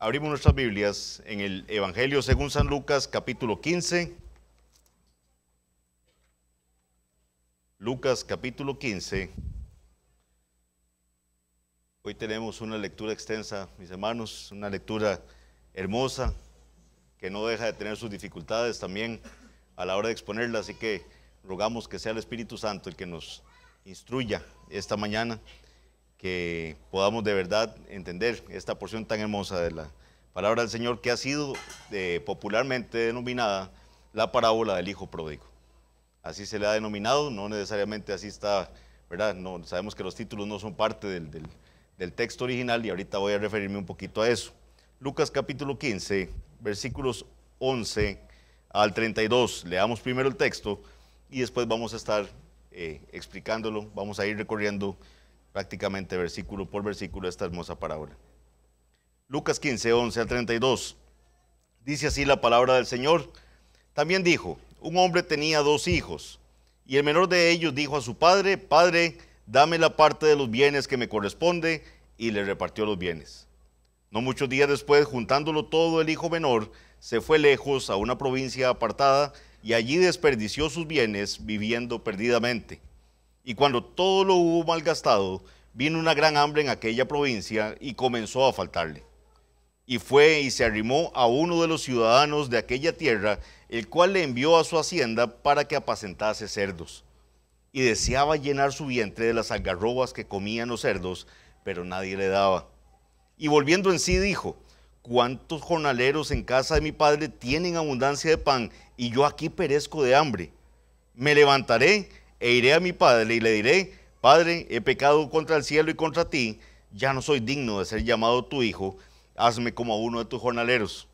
Abrimos nuestras Biblias en el Evangelio según San Lucas, capítulo 15. Lucas, capítulo 15. Hoy tenemos una lectura extensa, mis hermanos, una lectura hermosa, que no deja de tener sus dificultades también a la hora de exponerla, así que rogamos que sea el Espíritu Santo el que nos instruya esta mañana, que podamos de verdad entender esta porción tan hermosa de la palabra del Señor, que ha sido popularmente denominada la parábola del Hijo Pródigo. Así se le ha denominado, no necesariamente así está, ¿verdad? No, sabemos que los títulos no son parte del texto original y ahorita voy a referirme un poquito a eso. Lucas capítulo 15, versículos 11 al 32. Leamos primero el texto y después vamos a estar explicándolo, vamos a ir recorriendo prácticamente versículo por versículo esta hermosa parábola. Lucas 15, 11 al 32. Dice así la palabra del Señor. También dijo: un hombre tenía 2 hijos, y el menor de ellos dijo a su padre: Padre, dame la parte de los bienes que me corresponde, y le repartió los bienes. No muchos días después, juntándolo todo, el hijo menor se fue lejos a una provincia apartada, y allí desperdició sus bienes, viviendo perdidamente. Y cuando todo lo hubo malgastado, vino una gran hambre en aquella provincia, y comenzó a faltarle. Y fue y se arrimó a uno de los ciudadanos de aquella tierra, el cual le envió a su hacienda para que apacentase cerdos. Y deseaba llenar su vientre de las algarrobas que comían los cerdos, pero nadie le daba. Y volviendo en sí dijo: ¿cuántos jornaleros en casa de mi padre tienen abundancia de pan, y yo aquí perezco de hambre? Me levantaré e iré a mi padre y le diré: Padre, he pecado contra el cielo y contra ti, ya no soy digno de ser llamado tu hijo, hazme como a uno de tus jornaleros.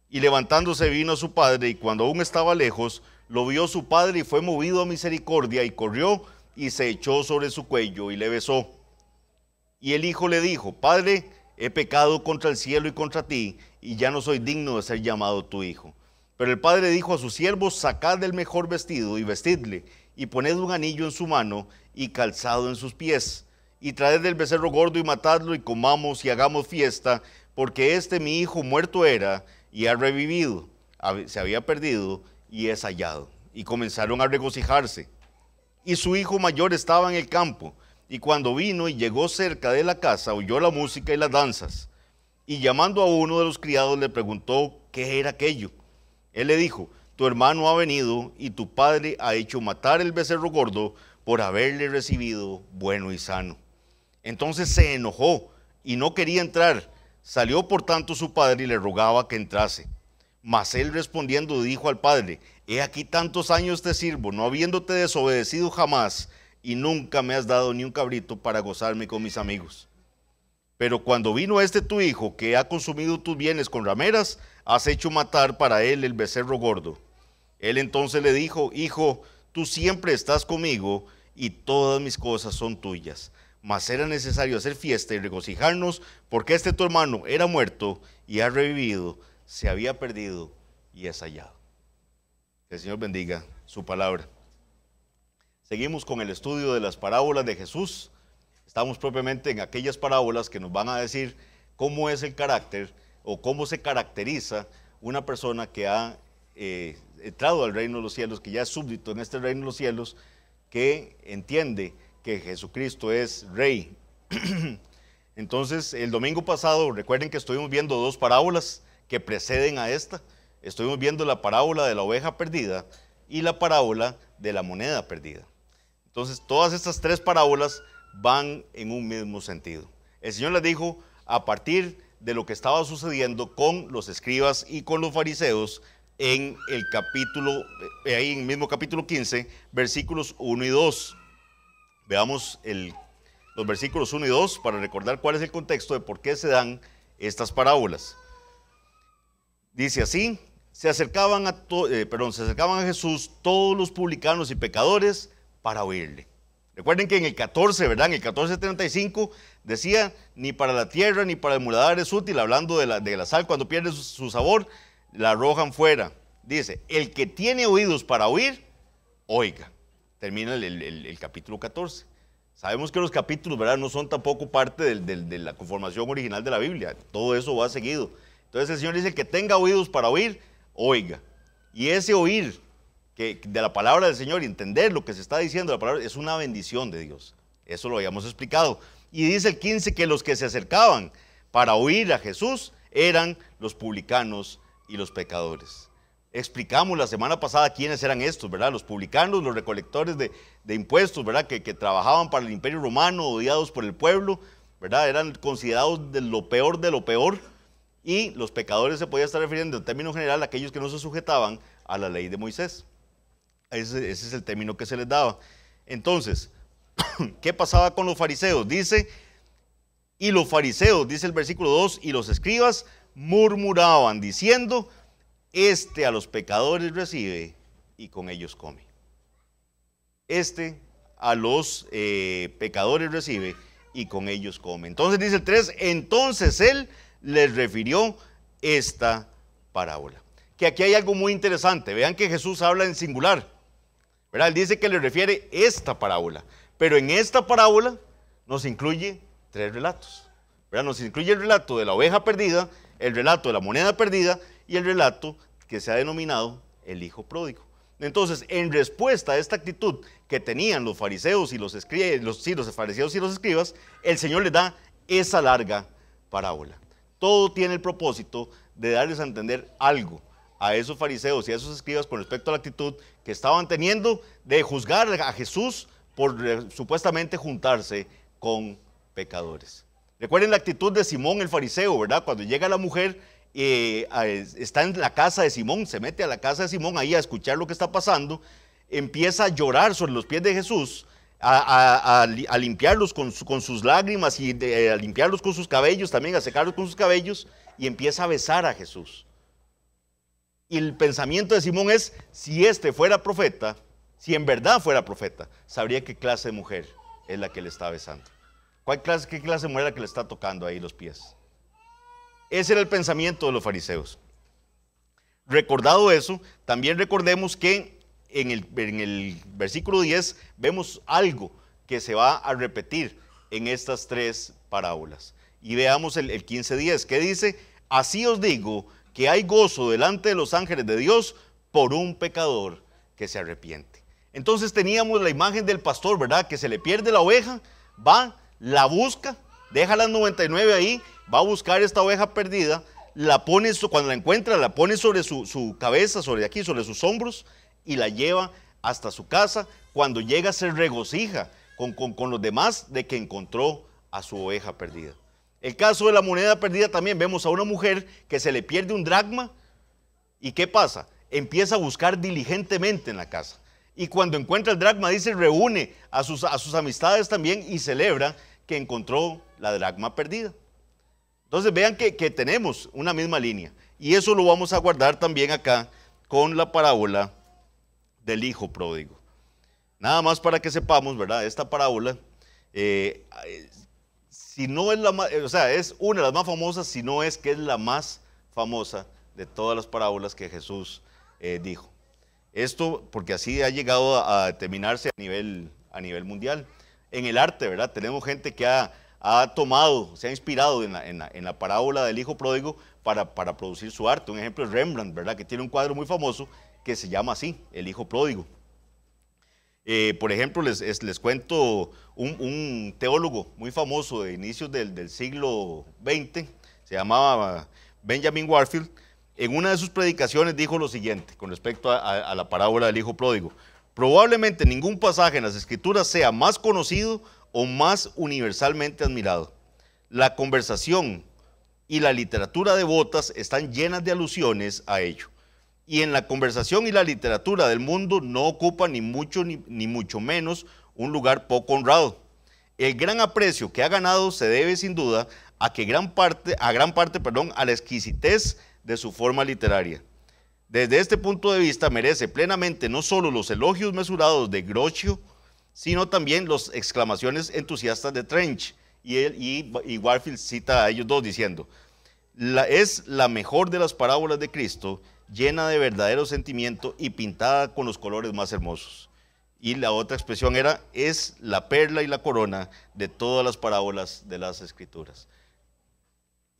Y levantándose vino a su padre, y cuando aún estaba lejos, lo vio su padre y fue movido a misericordia, y corrió y se echó sobre su cuello y le besó. Y el hijo le dijo: Padre, he pecado contra el cielo y contra ti, y ya no soy digno de ser llamado tu hijo. Pero el padre dijo a sus siervos: sacad el mejor vestido y vestidle, y poned un anillo en su mano y calzado en sus pies, y traed el becerro gordo y matadlo, y comamos y hagamos fiesta, porque este mi hijo muerto era y ha revivido, se había perdido y es hallado. Y comenzaron a regocijarse. Y su hijo mayor estaba en el campo, y cuando vino y llegó cerca de la casa, oyó la música y las danzas. Y llamando a uno de los criados le preguntó qué era aquello. Él le dijo: tu hermano ha venido, y tu padre ha hecho matar el becerro gordo por haberle recibido bueno y sano. Entonces se enojó y no quería entrar. Salió por tanto su padre y le rogaba que entrase. Mas él respondiendo dijo al padre: he aquí tantos años te sirvo, no habiéndote desobedecido jamás, y nunca me has dado ni un cabrito para gozarme con mis amigos. Pero cuando vino este tu hijo, que ha consumido tus bienes con rameras, has hecho matar para él el becerro gordo. Él entonces le dijo: hijo, tú siempre estás conmigo, y todas mis cosas son tuyas. Mas era necesario hacer fiesta y regocijarnos, porque este tu hermano era muerto y ha revivido, se había perdido y es hallado. Que el Señor bendiga su palabra. Seguimos con el estudio de las parábolas de Jesús. Estamos propiamente en aquellas parábolas que nos van a decir cómo es el carácter o cómo se caracteriza una persona que ha entrado al reino de los cielos, que ya es súbdito en este reino de los cielos, que entiende que Jesucristo es Rey. Entonces, el domingo pasado, recuerden que estuvimos viendo 2 parábolas que preceden a esta. Estuvimos viendo la parábola de la oveja perdida y la parábola de la moneda perdida. Entonces, todas estas 3 parábolas van en un mismo sentido. El Señor les dijo, a partir de lo que estaba sucediendo con los escribas y con los fariseos, en el capítulo, ahí en el mismo capítulo 15, versículos 1 y 2. Veamos los versículos 1 y 2 para recordar cuál es el contexto de por qué se dan estas parábolas. Dice así: se acercaban a Jesús todos los publicanos y pecadores para oírle. Recuerden que en el 14, ¿verdad? En el 14:35 decía: ni para la tierra ni para el muladar es útil, hablando de la sal cuando pierde su sabor, la arrojan fuera. Dice: el que tiene oídos para oír, oiga. Termina el capítulo 14. Sabemos que los capítulos, ¿verdad?, no son tampoco parte de la conformación original de la Biblia. Todo eso va seguido. Entonces el Señor dice: el que tenga oídos para oír, oiga. Y ese oír de la palabra del Señor y entender lo que se está diciendo la palabra es una bendición de Dios. Eso lo habíamos explicado. Y dice el 15 que los que se acercaban para oír a Jesús eran los publicanos y los pecadores. Explicamos la semana pasada quiénes eran estos, ¿verdad? Los publicanos, los recolectores de impuestos, ¿verdad? Que trabajaban para el Imperio Romano, odiados por el pueblo, ¿verdad? Eran considerados de lo peor de lo peor. Y los pecadores se podía estar refiriendo en término general a aquellos que no se sujetaban a la ley de Moisés. Ese es el término que se les daba. Entonces, ¿qué pasaba con los fariseos? Dice, y los fariseos, dice el versículo 2, y los escribas murmuraban diciendo: este a los pecadores recibe y con ellos come. Este a los pecadores recibe y con ellos come. Entonces dice el 3, entonces él les refirió esta parábola. Que aquí hay algo muy interesante. Vean que Jesús habla en singular, ¿verdad? Él dice que le refiere esta parábola, pero en esta parábola nos incluye 3 relatos, ¿verdad? Nos incluye el relato de la oveja perdida, el relato de la moneda perdida y el relato que se ha denominado el hijo pródigo. Entonces, en respuesta a esta actitud que tenían los fariseos y los fariseos y los escribas, el Señor les da esa larga parábola. Todo tiene el propósito de darles a entender algo a esos fariseos y a esos escribas con respecto a la actitud que estaban teniendo de juzgar a Jesús por supuestamente juntarse con pecadores. Recuerden la actitud de Simón el fariseo, ¿verdad? Cuando llega la mujer, está en la casa de Simón, se mete a la casa de Simón ahí a escuchar lo que está pasando, empieza a llorar sobre los pies de Jesús, a limpiarlos con sus lágrimas y a limpiarlos con sus cabellos, también a secarlos con sus cabellos, y empieza a besar a Jesús. Y el pensamiento de Simón es: si este fuera profeta, si en verdad fuera profeta, sabría qué clase de mujer es la que le está besando. ¿Qué clase de mujer es la que le está tocando ahí los pies? Ese era el pensamiento de los fariseos. Recordado eso, también recordemos que en el versículo 10 vemos algo que se va a repetir en estas 3 parábolas. Y veamos el 15:10, que dice: así os digo que hay gozo delante de los ángeles de Dios por un pecador que se arrepiente. Entonces teníamos la imagen del pastor, ¿verdad? Que se le pierde la oveja, va, la busca, deja las 99 ahí, va a buscar esta oveja perdida, la pone, cuando la encuentra, la pone sobre su cabeza, sobre sus hombros, y la lleva hasta su casa. Cuando llega se regocija con los demás de que encontró a su oveja perdida. El caso de la moneda perdida también vemos a una mujer que se le pierde un dracma, y ¿qué pasa? Empieza a buscar diligentemente en la casa, y cuando encuentra el dracma, dice, reúne a sus amistades también y celebra que encontró la dracma perdida. Entonces vean que tenemos una misma línea, y eso lo vamos a guardar también acá con la parábola del hijo pródigo. Nada más para que sepamos, ¿verdad? Esta parábola, si no es es una de las más famosas, si no es que es la más famosa de todas las parábolas que Jesús dijo. Esto porque así ha llegado a determinarse a nivel mundial. En el arte, ¿verdad? Tenemos gente que ha tomado, se ha inspirado en la parábola del hijo pródigo para producir su arte. Un ejemplo es Rembrandt, ¿verdad? Que tiene un cuadro muy famoso que se llama así, el hijo pródigo. Por ejemplo, les cuento un teólogo muy famoso de inicios del siglo XX, se llamaba Benjamin Warfield. En una de sus predicaciones dijo lo siguiente con respecto a la parábola del hijo pródigo: probablemente ningún pasaje en las escrituras sea más conocido o más universalmente admirado. La conversación y la literatura devotas están llenas de alusiones a ello. Y en la conversación y la literatura del mundo no ocupa ni mucho menos un lugar poco honrado. El gran aprecio que ha ganado se debe sin duda a gran parte a la exquisitez de su forma literaria. Desde este punto de vista merece plenamente no solo los elogios mesurados de Groucho, sino también las exclamaciones entusiastas de Trench. Y Warfield cita a ellos dos diciendo: es la mejor de las parábolas de Cristo, llena de verdadero sentimiento y pintada con los colores más hermosos. Y la otra expresión era, es la perla y la corona de todas las parábolas de las Escrituras.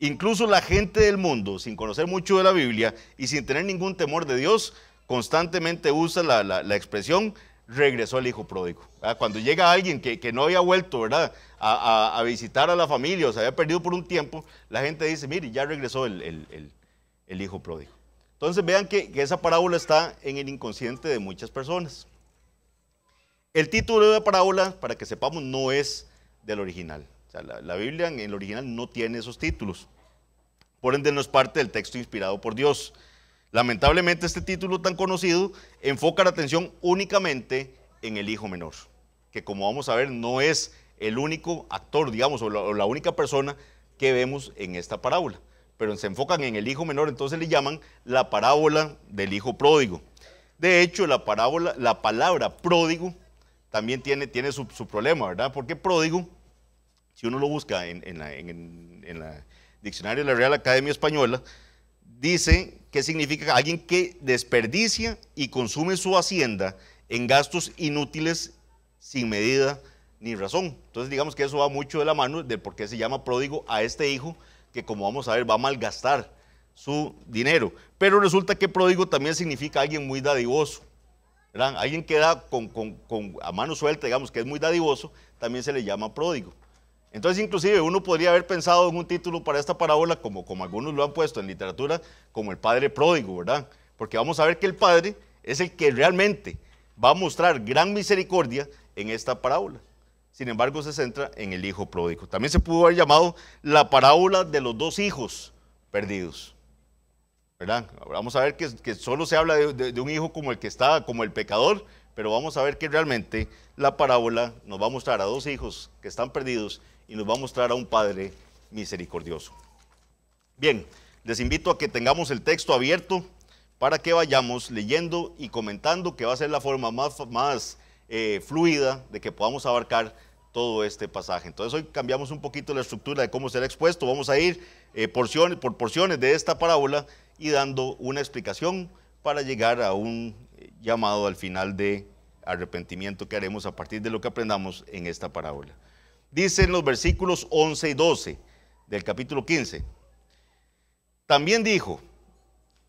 Incluso la gente del mundo, sin conocer mucho de la Biblia y sin tener ningún temor de Dios, constantemente usa la expresión, regresó el hijo pródigo. ¿Verdad? Cuando llega alguien que no había vuelto, ¿verdad?, a visitar a la familia o se había perdido por un tiempo, la gente dice, mire, ya regresó el hijo pródigo. Entonces vean que esa parábola está en el inconsciente de muchas personas. El título de la parábola, para que sepamos, no es del original. O sea, la Biblia en el original no tiene esos títulos. Por ende, no es parte del texto inspirado por Dios. Lamentablemente, este título tan conocido enfoca la atención únicamente en el hijo menor, que como vamos a ver, no es el único actor, digamos, o la única persona que vemos en esta parábola. Pero se enfocan en el hijo menor, entonces le llaman la parábola del hijo pródigo. De hecho, la palabra pródigo también tiene su problema, ¿verdad? Porque pródigo, si uno lo busca en la diccionario de la Real Academia Española, dice que significa alguien que desperdicia y consume su hacienda en gastos inútiles sin medida ni razón. Entonces digamos que eso va mucho de la mano de por qué se llama pródigo a este hijo que, como vamos a ver, va a malgastar su dinero. Pero resulta que pródigo también significa alguien muy dadivoso, ¿verdad? Alguien que da a mano suelta, digamos que es muy dadivoso, también se le llama pródigo. Entonces, inclusive, uno podría haber pensado en un título para esta parábola, como algunos lo han puesto en literatura, como el padre pródigo, ¿verdad? Porque vamos a ver que el padre es el que realmente va a mostrar gran misericordia en esta parábola. Sin embargo, se centra en el hijo pródigo. También se pudo haber llamado la parábola de los dos hijos perdidos, ¿verdad? Vamos a ver que solo se habla de un hijo como el que está, como el pecador, pero vamos a ver que realmente la parábola nos va a mostrar a dos hijos que están perdidos y nos va a mostrar a un padre misericordioso. Bien, les invito a que tengamos el texto abierto para que vayamos leyendo y comentando, que va a ser la forma más fluida de que podamos abarcar todo este pasaje. Entonces hoy cambiamos un poquito la estructura de cómo será expuesto. Vamos a ir por porciones de esta parábola y dando una explicación para llegar a un llamado al final de arrepentimiento que haremos a partir de lo que aprendamos en esta parábola. Dicen los versículos 11 y 12 del capítulo 15. También dijo,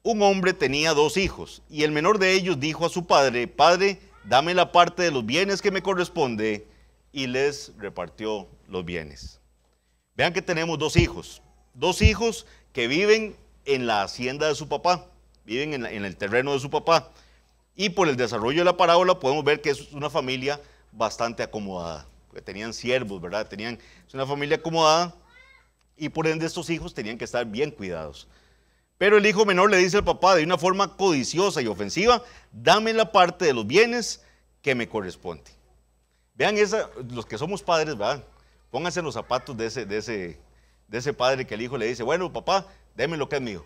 un hombre tenía dos hijos, y el menor de ellos dijo a su padre, Padre, dame la parte de los bienes que me corresponde, y les repartió los bienes. Vean que tenemos dos hijos que viven en la hacienda de su papá, viven en el terreno de su papá, y por el desarrollo de la parábola podemos ver que es una familia bastante acomodada, porque tenían siervos, ¿verdad? Es una familia acomodada, y por ende estos hijos tenían que estar bien cuidados. Pero el hijo menor le dice al papá de una forma codiciosa y ofensiva, dame la parte de los bienes que me corresponde. Vean los que somos padres, ¿verdad? Pónganse en los zapatos de ese padre que el hijo le dice, bueno, papá, deme lo que es mío.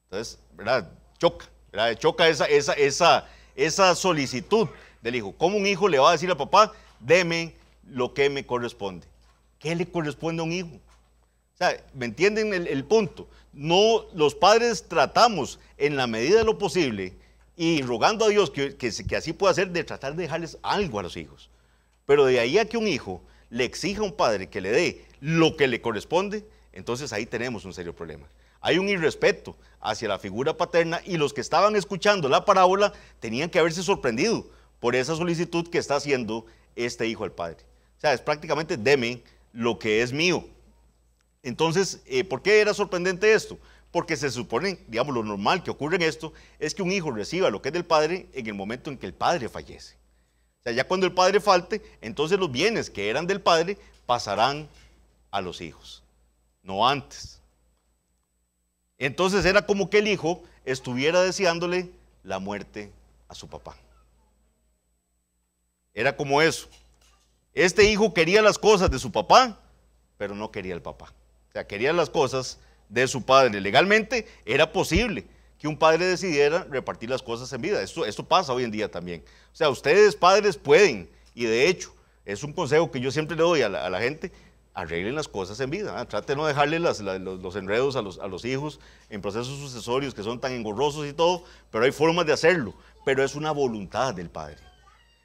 Entonces, ¿verdad? Choca, ¿verdad? Choca esa solicitud del hijo. ¿Cómo un hijo le va a decir al papá, deme lo que me corresponde? ¿Qué le corresponde a un hijo? O sea, ¿me entienden el punto? No, los padres tratamos en la medida de lo posible y rogando a Dios que así pueda hacer, de tratar de dejarles algo a los hijos. Pero de ahí a que un hijo le exija a un padre que le dé lo que le corresponde, entonces ahí tenemos un serio problema. Hay un irrespeto hacia la figura paterna y los que estaban escuchando la parábola tenían que haberse sorprendido por esa solicitud que está haciendo este hijo al padre. O sea, es prácticamente deme lo que es mío. Entonces, ¿por qué era sorprendente esto? Porque se supone, digamos, lo normal que ocurre en esto es que un hijo reciba lo que es del padre en el momento en que el padre fallece. O sea, ya cuando el padre falte, entonces los bienes que eran del padre pasarán a los hijos, no antes. Entonces era como que el hijo estuviera deseándole la muerte a su papá. Era como eso. Este hijo quería las cosas de su papá, pero no quería el papá. O sea, quería las cosas de su padre. Legalmente era posible que un padre decidiera repartir las cosas en vida. Esto pasa hoy en día también. O sea, ustedes padres pueden, y de hecho, es un consejo que yo siempre le doy a la gente, arreglen las cosas en vida. Traten de no dejarle los enredos a los hijos en procesos sucesorios que son tan engorrosos y todo, pero hay formas de hacerlo. Pero es una voluntad del padre.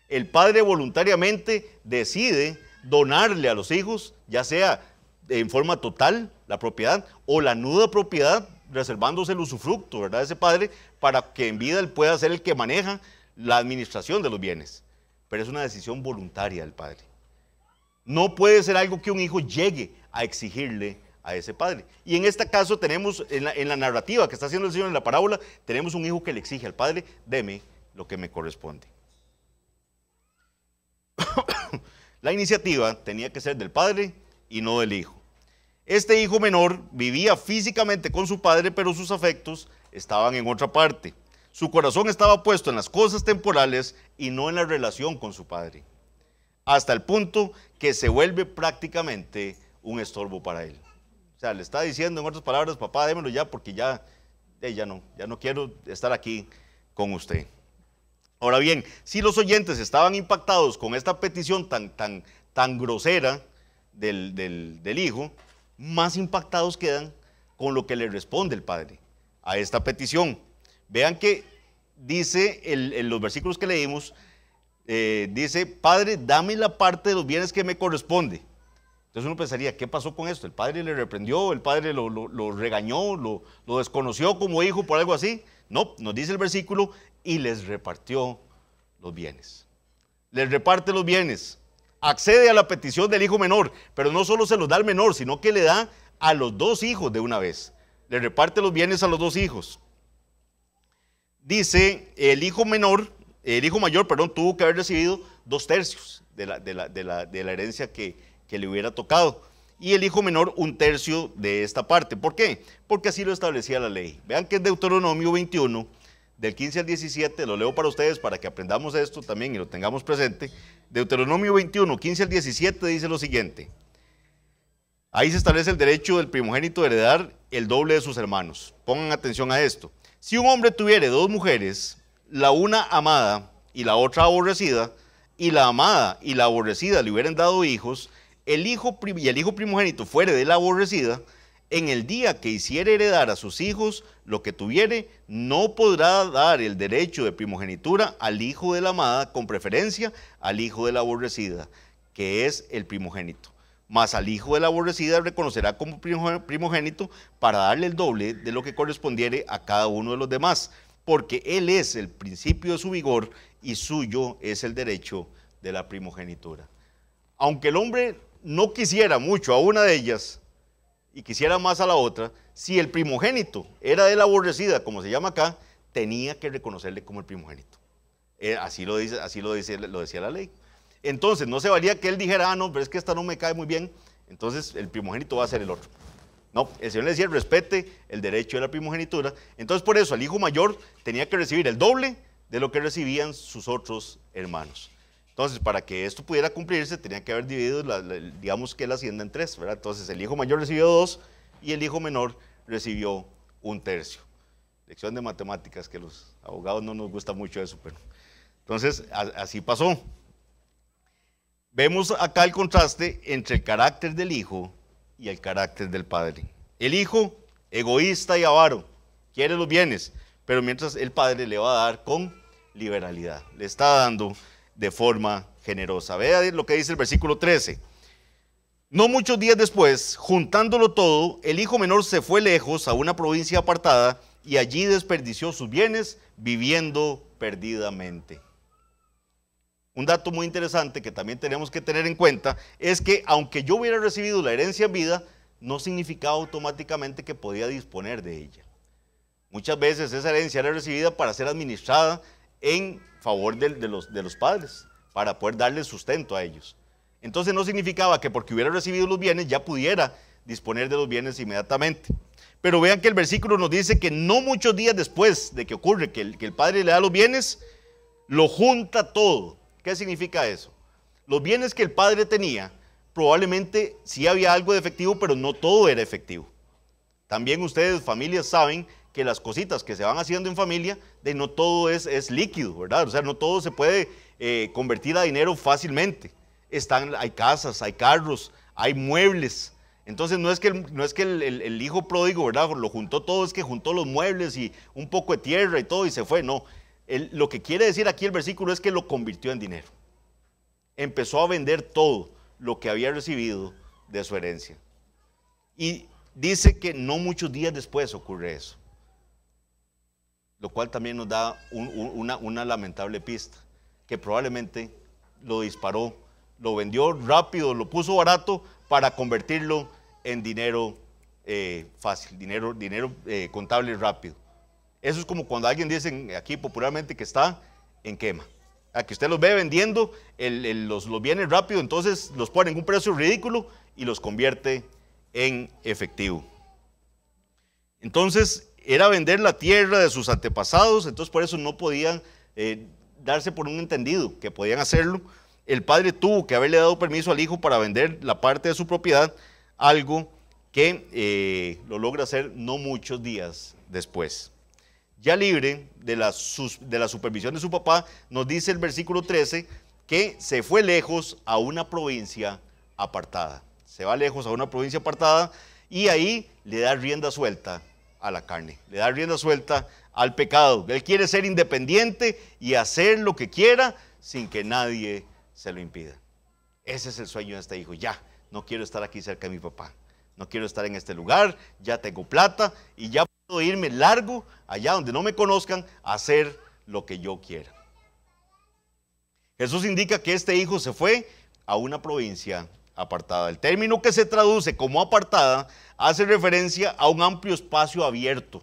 El padre voluntariamente decide donarle a los hijos, ya sea en forma total la propiedad o la nuda propiedad, reservándose el usufructo, ¿verdad? Ese padre, para que en vida él pueda ser el que maneja la administración de los bienes. Pero es una decisión voluntaria del padre. No puede ser algo que un hijo llegue a exigirle a ese padre. Y en este caso tenemos, en la narrativa que está haciendo el Señor en la parábola, tenemos un hijo que le exige al padre: deme lo que me corresponde. La iniciativa tenía que ser del padre y no del hijo. Este hijo menor vivía físicamente con su padre, pero sus afectos estaban en otra parte. Su corazón estaba puesto en las cosas temporales y no en la relación con su padre, hasta el punto que se vuelve prácticamente un estorbo para él. O sea, le está diciendo en otras palabras: papá, démelo ya, porque ya no quiero estar aquí con usted. Ahora bien, si los oyentes estaban impactados con esta petición tan grosera del hijo, más impactados quedan con lo que le responde el padre a esta petición. Vean que dice en los versículos que leímos, dice: padre, dame la parte de los bienes que me corresponde. Entonces uno pensaría: ¿qué pasó con esto? ¿El padre le reprendió? ¿El padre lo regañó? ¿Lo desconoció como hijo por algo así? No, nos dice el versículo: y les repartió los bienes. Les reparte los bienes. Accede a la petición del hijo menor, pero no solo se los da al menor, sino que le da a los dos hijos de una vez. Le reparte los bienes a los dos hijos. Dice: el hijo mayor, tuvo que haber recibido 2/3 de la herencia que le hubiera tocado, y el hijo menor 1/3 de esta parte. ¿Por qué? Porque así lo establecía la ley. Vean que en Deuteronomio 21, del 15 al 17, lo leo para ustedes para que aprendamos esto también y lo tengamos presente. Deuteronomio 21, 15 al 17 dice lo siguiente: ahí se establece el derecho del primogénito de heredar el doble de sus hermanos. Pongan atención a esto. Si un hombre tuviere 2 mujeres, la una amada y la otra aborrecida, y la amada y la aborrecida le hubieran dado hijos, y el hijo primogénito fuere de la aborrecida, en el día que hiciere heredar a sus hijos lo que tuviere, no podrá dar el derecho de primogenitura al hijo de la amada con preferencia al hijo de la aborrecida, que es el primogénito. Mas al hijo de la aborrecida reconocerá como primogénito para darle el doble de lo que correspondiere a cada uno de los demás, porque él es el principio de su vigor y suyo es el derecho de la primogenitura. Aunque el hombre no quisiera mucho a una de ellas y quisiera más a la otra, si el primogénito era de la aborrecida, como se llama acá, tenía que reconocerle como el primogénito. Así lo decía la ley. Entonces no se valía que él dijera: no, pero es que esta no me cae muy bien, entonces el primogénito va a ser el otro. No, el Señor le decía: respete el derecho de la primogenitura. Entonces por eso el hijo mayor tenía que recibir el doble de lo que recibían sus otros hermanos. Entonces, para que esto pudiera cumplirse, tenía que haber dividido, digamos que la hacienda en 3, ¿verdad? Entonces, el hijo mayor recibió 2 y el hijo menor recibió 1/3. Lección de matemáticas, que los abogados no nos gusta mucho eso, pero entonces, así pasó. Vemos acá el contraste entre el carácter del hijo y el carácter del padre. El hijo, egoísta y avaro, quiere los bienes, pero mientras el padre le va a dar con liberalidad, le está dando de forma generosa. Vea lo que dice el versículo 13. No muchos días después, juntándolo todo, el hijo menor se fue lejos a una provincia apartada y allí desperdició sus bienes viviendo perdidamente. Un dato muy interesante que también tenemos que tener en cuenta es que aunque yo hubiera recibido la herencia en vida, no significaba automáticamente que podía disponer de ella. Muchas veces esa herencia era recibida para ser administrada en favor de los padres, para poder darle sustento a ellos. Entonces no significaba que porque hubiera recibido los bienes ya pudiera disponer de los bienes inmediatamente. Pero vean que el versículo nos dice que no muchos días después de que ocurre que el padre le da los bienes, lo junta todo. ¿Qué significa eso? Los bienes que el padre tenía, probablemente sí había algo de efectivo, pero no todo era efectivo. También ustedes, familias, saben que las cositas que se van haciendo en familia, no todo es líquido, ¿verdad? O sea, no todo se puede convertir a dinero fácilmente. Hay casas, hay carros, hay muebles. Entonces no es que el hijo pródigo, ¿verdad?, lo juntó todo, es que juntó los muebles y un poco de tierra y todo y se fue. No, lo que quiere decir aquí el versículo es que lo convirtió en dinero. empezó a vender todo lo que había recibido de su herencia. Y dice que no muchos días después ocurre eso, lo cual también nos da una lamentable pista, que probablemente lo disparó, lo vendió rápido, lo puso barato para convertirlo en dinero fácil, dinero contable rápido. Eso es como cuando alguien dice aquí popularmente que está en quema. A que usted los ve vendiendo los bienes rápido, entonces los pone en un precio ridículo y los convierte en efectivo. Entonces era vender la tierra de sus antepasados, entonces por eso no podían darse por un entendido que podían hacerlo. El padre tuvo que haberle dado permiso al hijo para vender la parte de su propiedad, algo que lo logra hacer no muchos días después. Ya libre de la supervisión de su papá, nos dice el versículo 13 que se fue lejos a una provincia apartada. Se va lejos a una provincia apartada y ahí le da rienda suelta a la carne, le da rienda suelta al pecado. Él quiere ser independiente y hacer lo que quiera sin que nadie se lo impida. Ese es el sueño de este hijo. Ya, no quiero estar aquí cerca de mi papá. No quiero estar en este lugar, ya tengo plata y ya puedo irme largo, allá donde no me conozcan, a hacer lo que yo quiera. Jesús indica que este hijo se fue a una provincia apartada. El término que se traduce como apartada hace referencia a un amplio espacio abierto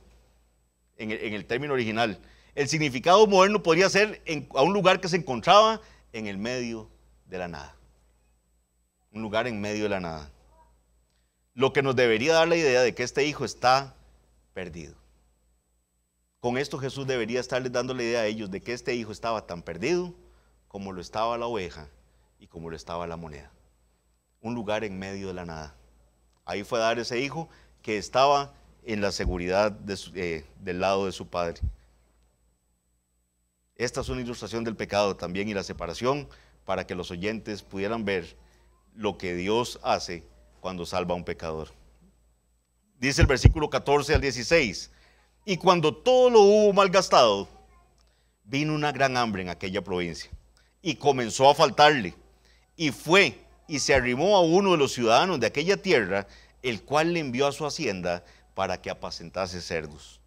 en el término original. El significado moderno podría ser a un lugar que se encontraba en el medio de la nada. Un lugar en medio de la nada. Lo que nos debería dar la idea de que este hijo está perdido. Con esto Jesús debería estarles dando la idea a ellos de que este hijo estaba tan perdido como lo estaba la oveja y como lo estaba la moneda. Un lugar en medio de la nada. Ahí fue a dar ese hijo que estaba en la seguridad del lado de su padre. Esta es una ilustración del pecado también y la separación para que los oyentes pudieran ver lo que Dios hace cuando salva a un pecador. Dice el versículo 14 al 16, y cuando todo lo hubo malgastado, vino una gran hambre en aquella provincia, y comenzó a faltarle, y fue y se arrimó a uno de los ciudadanos de aquella tierra, el cual le envió a su hacienda para que apacentase cerdos,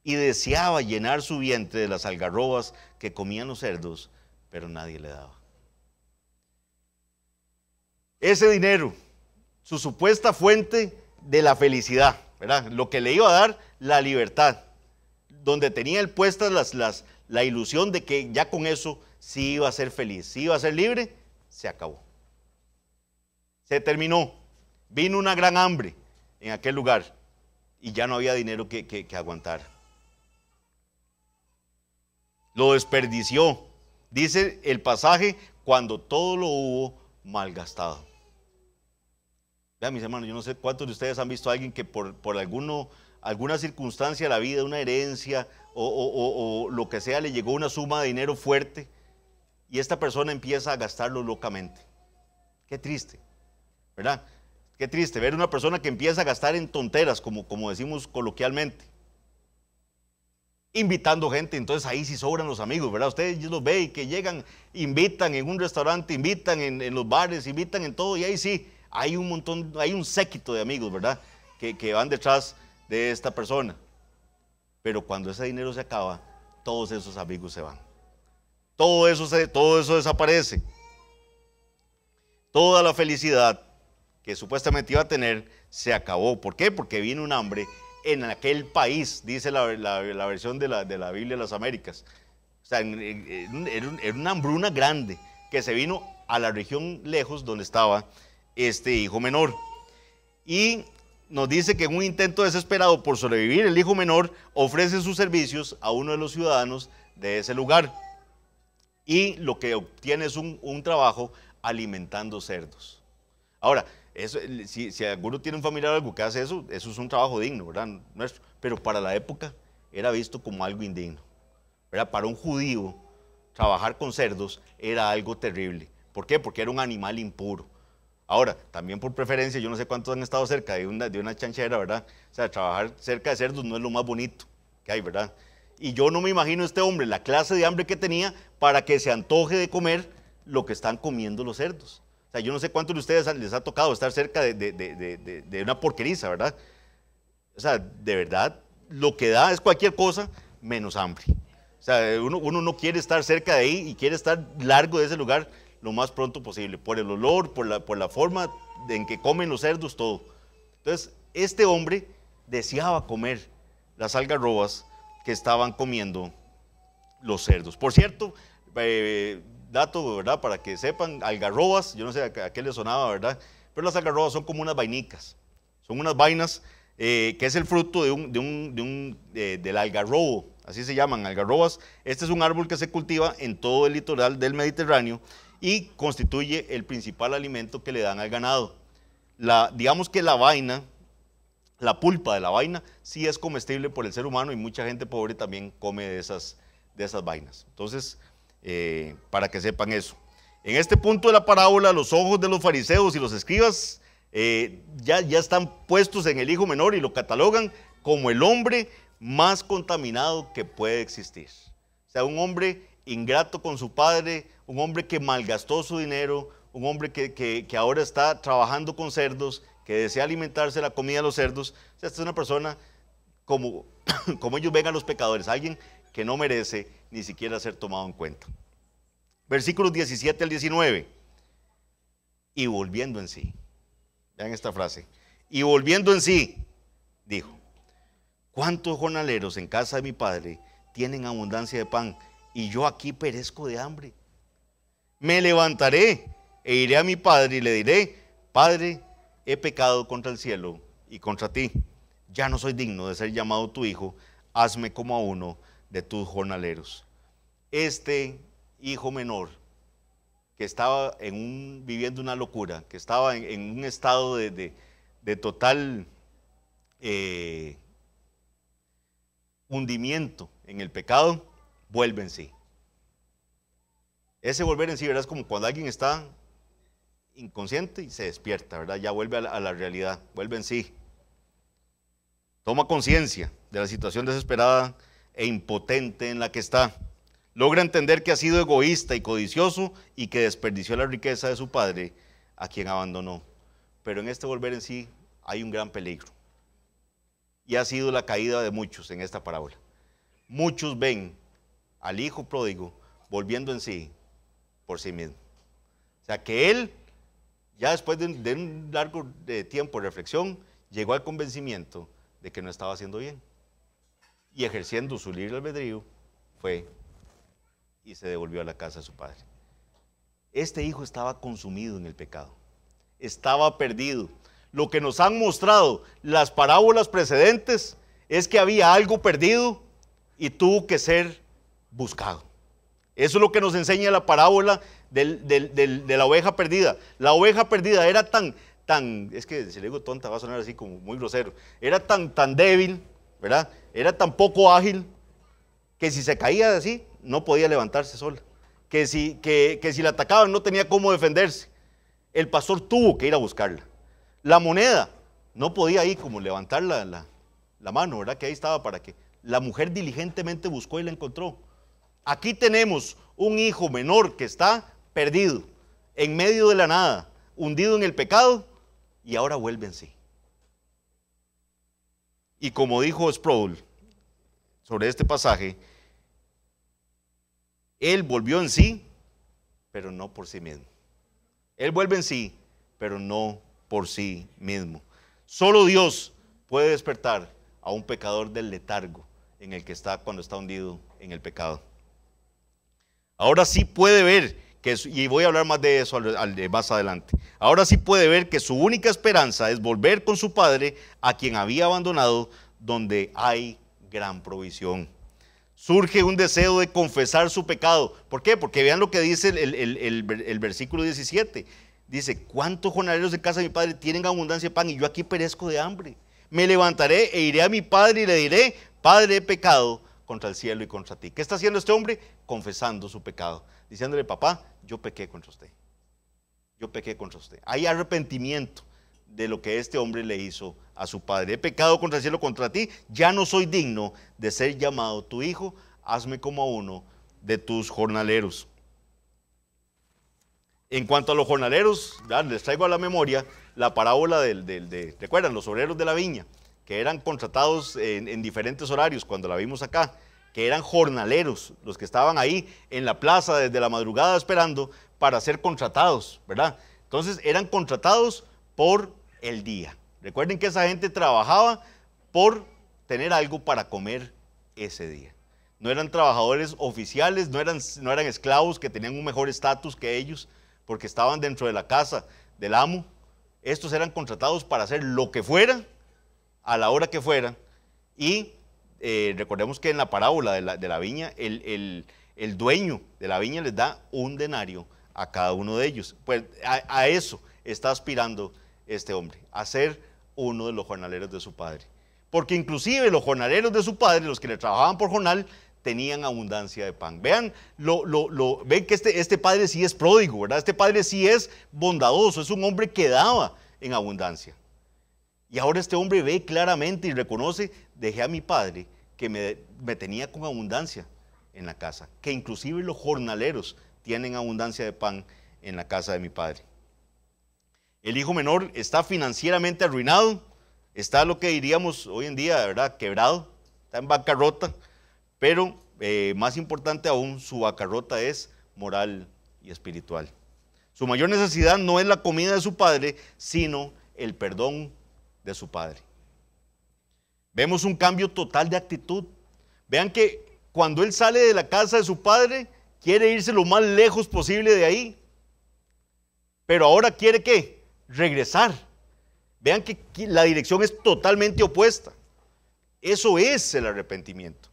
y deseaba llenar su vientre de las algarrobas que comían los cerdos, pero nadie le daba. Ese dinero, su supuesta fuente de la felicidad, ¿verdad? Lo que le iba a dar la libertad, donde tenía él puestas la ilusión de que ya con eso sí iba a ser feliz, sí iba a ser libre, se acabó. Se terminó. Vino una gran hambre en aquel lugar y ya no había dinero que aguantar. Lo desperdició. Dice el pasaje, cuando todo lo hubo malgastado. Vean, mis hermanos, yo no sé cuántos de ustedes han visto a alguien que por alguna circunstancia de la vida, una herencia o lo que sea, le llegó una suma de dinero fuerte y esta persona empieza a gastarlo locamente. Qué triste, ¿verdad? Qué triste ver una persona que empieza a gastar en tonteras, como decimos coloquialmente. Invitando gente, entonces ahí sí sobran los amigos, ¿verdad? Ustedes los ven y que llegan, invitan en un restaurante, invitan en los bares, invitan en todo y ahí sí. Hay un montón, hay un séquito de amigos, ¿verdad? Que van detrás de esta persona. Pero cuando ese dinero se acaba, todos esos amigos se van. Todo eso desaparece. Toda la felicidad que supuestamente iba a tener se acabó. ¿Por qué? Porque vino un hambre en aquel país, dice la versión de la Biblia de las Américas. O sea, era una hambruna grande que se vino a la región lejos donde estaba este hijo menor. Y nos dice que en un intento desesperado por sobrevivir, el hijo menor ofrece sus servicios a uno de los ciudadanos de ese lugar. Y lo que obtiene es un trabajo alimentando cerdos. Ahora, eso, si alguno tiene un familiar o algo que hace eso es un trabajo digno, ¿verdad? Pero para la época era visto como algo indigno, ¿verdad? Para un judío, trabajar con cerdos era algo terrible. ¿Por qué? Porque era un animal impuro. Ahora, también por preferencia, yo no sé cuántos han estado cerca de una chanchera, ¿verdad? O sea, trabajar cerca de cerdos no es lo más bonito que hay, ¿verdad? Y yo no me imagino este hombre, la clase de hambre que tenía para que se antoje de comer lo que están comiendo los cerdos. O sea, yo no sé cuántos de ustedes les ha tocado estar cerca de una porqueriza, ¿verdad? O sea, de verdad, lo que da es cualquier cosa menos hambre. O sea, uno no quiere estar cerca de ahí y quiere estar largo de ese lugar lo más pronto posible, por el olor, por la forma en que comen los cerdos, todo. Entonces, este hombre deseaba comer las algarrobas que estaban comiendo los cerdos. Por cierto, dato, ¿verdad? Para que sepan, algarrobas, yo no sé a qué les sonaba, ¿verdad? Pero las algarrobas son como unas vainicas, son unas vainas que es el fruto del algarrobo, así se llaman, algarrobas. Este es un árbol que se cultiva en todo el litoral del Mediterráneo y constituye el principal alimento que le dan al ganado. Digamos que la vaina, la pulpa de la vaina, sí es comestible por el ser humano y mucha gente pobre también come de esas vainas. Entonces, para que sepan eso. En este punto de la parábola, los ojos de los fariseos y los escribas ya están puestos en el hijo menor y lo catalogan como el hombre más contaminado que puede existir. O sea, un hombre ingrato con su padre, un hombre que malgastó su dinero, un hombre que ahora está trabajando con cerdos, que desea alimentarse de la comida de los cerdos. O sea, esta es una persona como ellos ven a los pecadores, alguien que no merece ni siquiera ser tomado en cuenta. Versículos 17 al 19. Y volviendo en sí. Vean esta frase. Y volviendo en sí, dijo: ¿cuántos jornaleros en casa de mi padre tienen abundancia de pan y yo aquí perezco de hambre? Me levantaré e iré a mi padre y le diré: Padre, he pecado contra el cielo y contra ti. Ya no soy digno de ser llamado tu hijo. Hazme como a uno de tus jornaleros. Este hijo menor que estaba viviendo una locura, que estaba en un estado de total hundimiento en el pecado, vuelve en sí. Ese volver en sí, ¿verdad? Es como cuando alguien está inconsciente y se despierta, ¿verdad? Ya vuelve a la realidad, vuelve en sí. Toma conciencia de la situación desesperada e impotente en la que está. Logra entender que ha sido egoísta y codicioso y que desperdició la riqueza de su padre, a quien abandonó. Pero en este volver en sí hay un gran peligro. Y ha sido la caída de muchos en esta parábola. Muchos ven al hijo pródigo volviendo en sí por sí mismo. O sea que él, ya después de un largo tiempo de reflexión, llegó al convencimiento de que no estaba haciendo bien. Y ejerciendo su libre albedrío, fue y se devolvió a la casa de su padre. Este hijo estaba consumido en el pecado, estaba perdido. Lo que nos han mostrado las parábolas precedentes es que había algo perdido y tuvo que ser buscado. Eso es lo que nos enseña la parábola de la oveja perdida. La oveja perdida era tan, es que si le digo tonta va a sonar así como muy grosero, era tan débil, ¿verdad? Era tan poco ágil que si se caía de así, no podía levantarse sola. Que si la atacaban no tenía cómo defenderse. El pastor tuvo que ir a buscarla. La moneda no podía ahí como levantar la mano, ¿verdad? Que ahí estaba para que la mujer diligentemente buscó y la encontró. Aquí tenemos un hijo menor que está perdido, en medio de la nada, hundido en el pecado y ahora vuelve en sí. Y como dijo Sproul sobre este pasaje, él volvió en sí, pero no por sí mismo. Él vuelve en sí, pero no por sí mismo. Solo Dios puede despertar a un pecador del letargo en el que está cuando está hundido en el pecado. Ahora sí puede ver, y voy a hablar más de eso más adelante, ahora sí puede ver que su única esperanza es volver con su padre, a quien había abandonado, donde hay gran provisión. Surge un deseo de confesar su pecado. ¿Por qué? Porque vean lo que dice el versículo 17. Dice: ¿cuántos jornaleros de casa de mi padre tienen abundancia de pan y yo aquí perezco de hambre? Me levantaré e iré a mi padre y le diré: Padre, he pecado contra el cielo y contra ti. ¿Qué está haciendo este hombre? Confesando su pecado, diciéndole: papá, yo pequé contra usted. Yo pequé contra usted. Hay arrepentimiento de lo que este hombre le hizo a su padre. He pecado contra el cielo, contra ti. Ya no soy digno de ser llamado tu hijo. Hazme como a uno de tus jornaleros. En cuanto a los jornaleros, ya les traigo a la memoria la parábola ¿recuerdan? Los obreros de la viña, que eran contratados en diferentes horarios, cuando la vimos acá, que eran jornaleros, los que estaban ahí en la plaza desde la madrugada esperando para ser contratados, ¿verdad? Entonces eran contratados por el día. Recuerden que esa gente trabajaba por tener algo para comer ese día. No eran trabajadores oficiales, no eran esclavos que tenían un mejor estatus que ellos, porque estaban dentro de la casa del amo. Estos eran contratados para hacer lo que fuera, a la hora que fuera, y recordemos que en la parábola de la viña, el dueño de la viña les da un denario a cada uno de ellos. Pues a eso está aspirando este hombre, a ser uno de los jornaleros de su padre. Porque inclusive los jornaleros de su padre, los que le trabajaban por jornal, tenían abundancia de pan. Vean, ven que este padre sí es pródigo, ¿verdad? Este padre sí es bondadoso, es un hombre que daba en abundancia. Y ahora este hombre ve claramente y reconoce, dejé a mi padre que me tenía con abundancia en la casa, que inclusive los jornaleros tienen abundancia de pan en la casa de mi padre. El hijo menor está financieramente arruinado, está lo que diríamos hoy en día, ¿verdad? Quebrado, está en bancarrota, pero más importante aún, su bancarrota es moral y espiritual. Su mayor necesidad no es la comida de su padre, sino el perdón de su padre. Vemos un cambio total de actitud. Vean que cuando él sale de la casa de su padre, quiere irse lo más lejos posible de ahí. Pero ahora quiere ¿qué? Regresar. Vean que la dirección es totalmente opuesta. Eso es el arrepentimiento.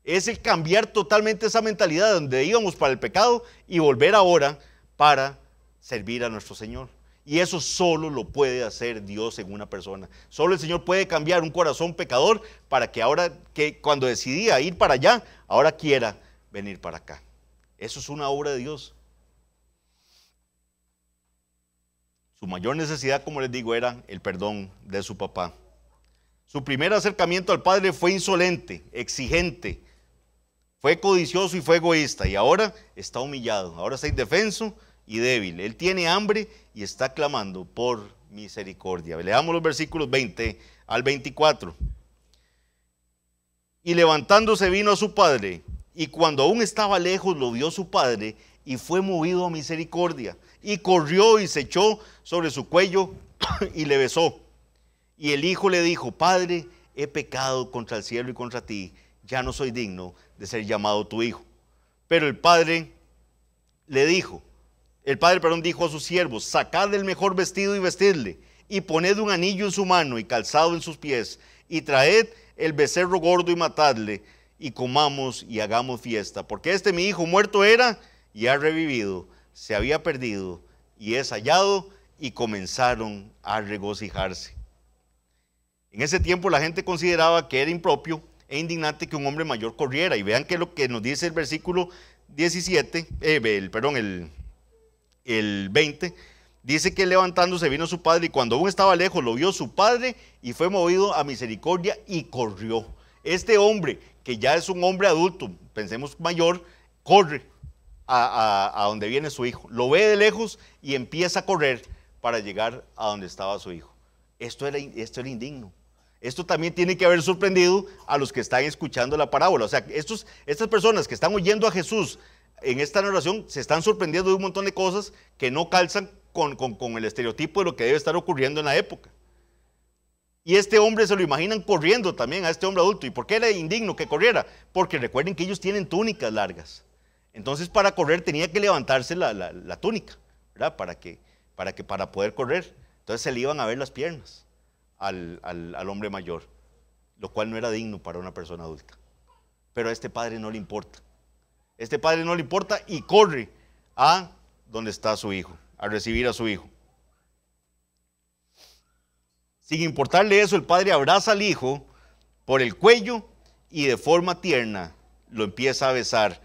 Es el cambiar totalmente esa mentalidad donde íbamos para el pecado y volver ahora para servir a nuestro Señor. Y eso solo lo puede hacer Dios en una persona. Solo el Señor puede cambiar un corazón pecador para que ahora, que cuando decidía ir para allá, ahora quiera venir para acá. Eso es una obra de Dios. Su mayor necesidad, como les digo, era el perdón de su papá. Su primer acercamiento al Padre fue insolente, exigente, fue codicioso y fue egoísta. Y ahora está humillado, ahora está indefenso y débil. Él tiene hambre y está clamando por misericordia. Leamos los versículos 20 al 24. Y levantándose vino a su padre, y cuando aún estaba lejos lo vio su padre, y fue movido a misericordia, y corrió y se echó sobre su cuello y le besó. Y el hijo le dijo: Padre, he pecado contra el cielo y contra ti, ya no soy digno de ser llamado tu hijo. Pero el padre dijo a sus siervos: sacad el mejor vestido y vestidle, y poned un anillo en su mano y calzado en sus pies, y traed el becerro gordo y matadle, y comamos y hagamos fiesta, porque mi hijo muerto era y ha revivido, se había perdido y es hallado. Y comenzaron a regocijarse. En ese tiempo la gente consideraba que era impropio e indignante que un hombre mayor corriera. Y vean que lo que nos dice el versículo 17, el 20, dice que levantándose vino su padre, y cuando aún estaba lejos lo vio su padre, y fue movido a misericordia y corrió. Este hombre, que ya es un hombre adulto, pensemos mayor, corre a donde viene su hijo. Lo ve de lejos y empieza a correr para llegar a donde estaba su hijo. Esto era indigno. Esto también tiene que haber sorprendido a los que están escuchando la parábola. O sea, estas personas que están oyendo a Jesús en esta narración se están sorprendiendo de un montón de cosas que no calzan con el estereotipo de lo que debe estar ocurriendo en la época. Y este hombre se lo imaginan corriendo también, a este hombre adulto. ¿Y por qué era indigno que corriera? Porque recuerden que ellos tienen túnicas largas. Entonces para correr tenía que levantarse la túnica, ¿verdad? Para poder correr. Entonces se le iban a ver las piernas al hombre mayor, lo cual no era digno para una persona adulta. Pero a este padre no le importa. Este padre no le importa y corre a donde está su hijo, a recibir a su hijo. Sin importarle eso, el padre abraza al hijo por el cuello y de forma tierna lo empieza a besar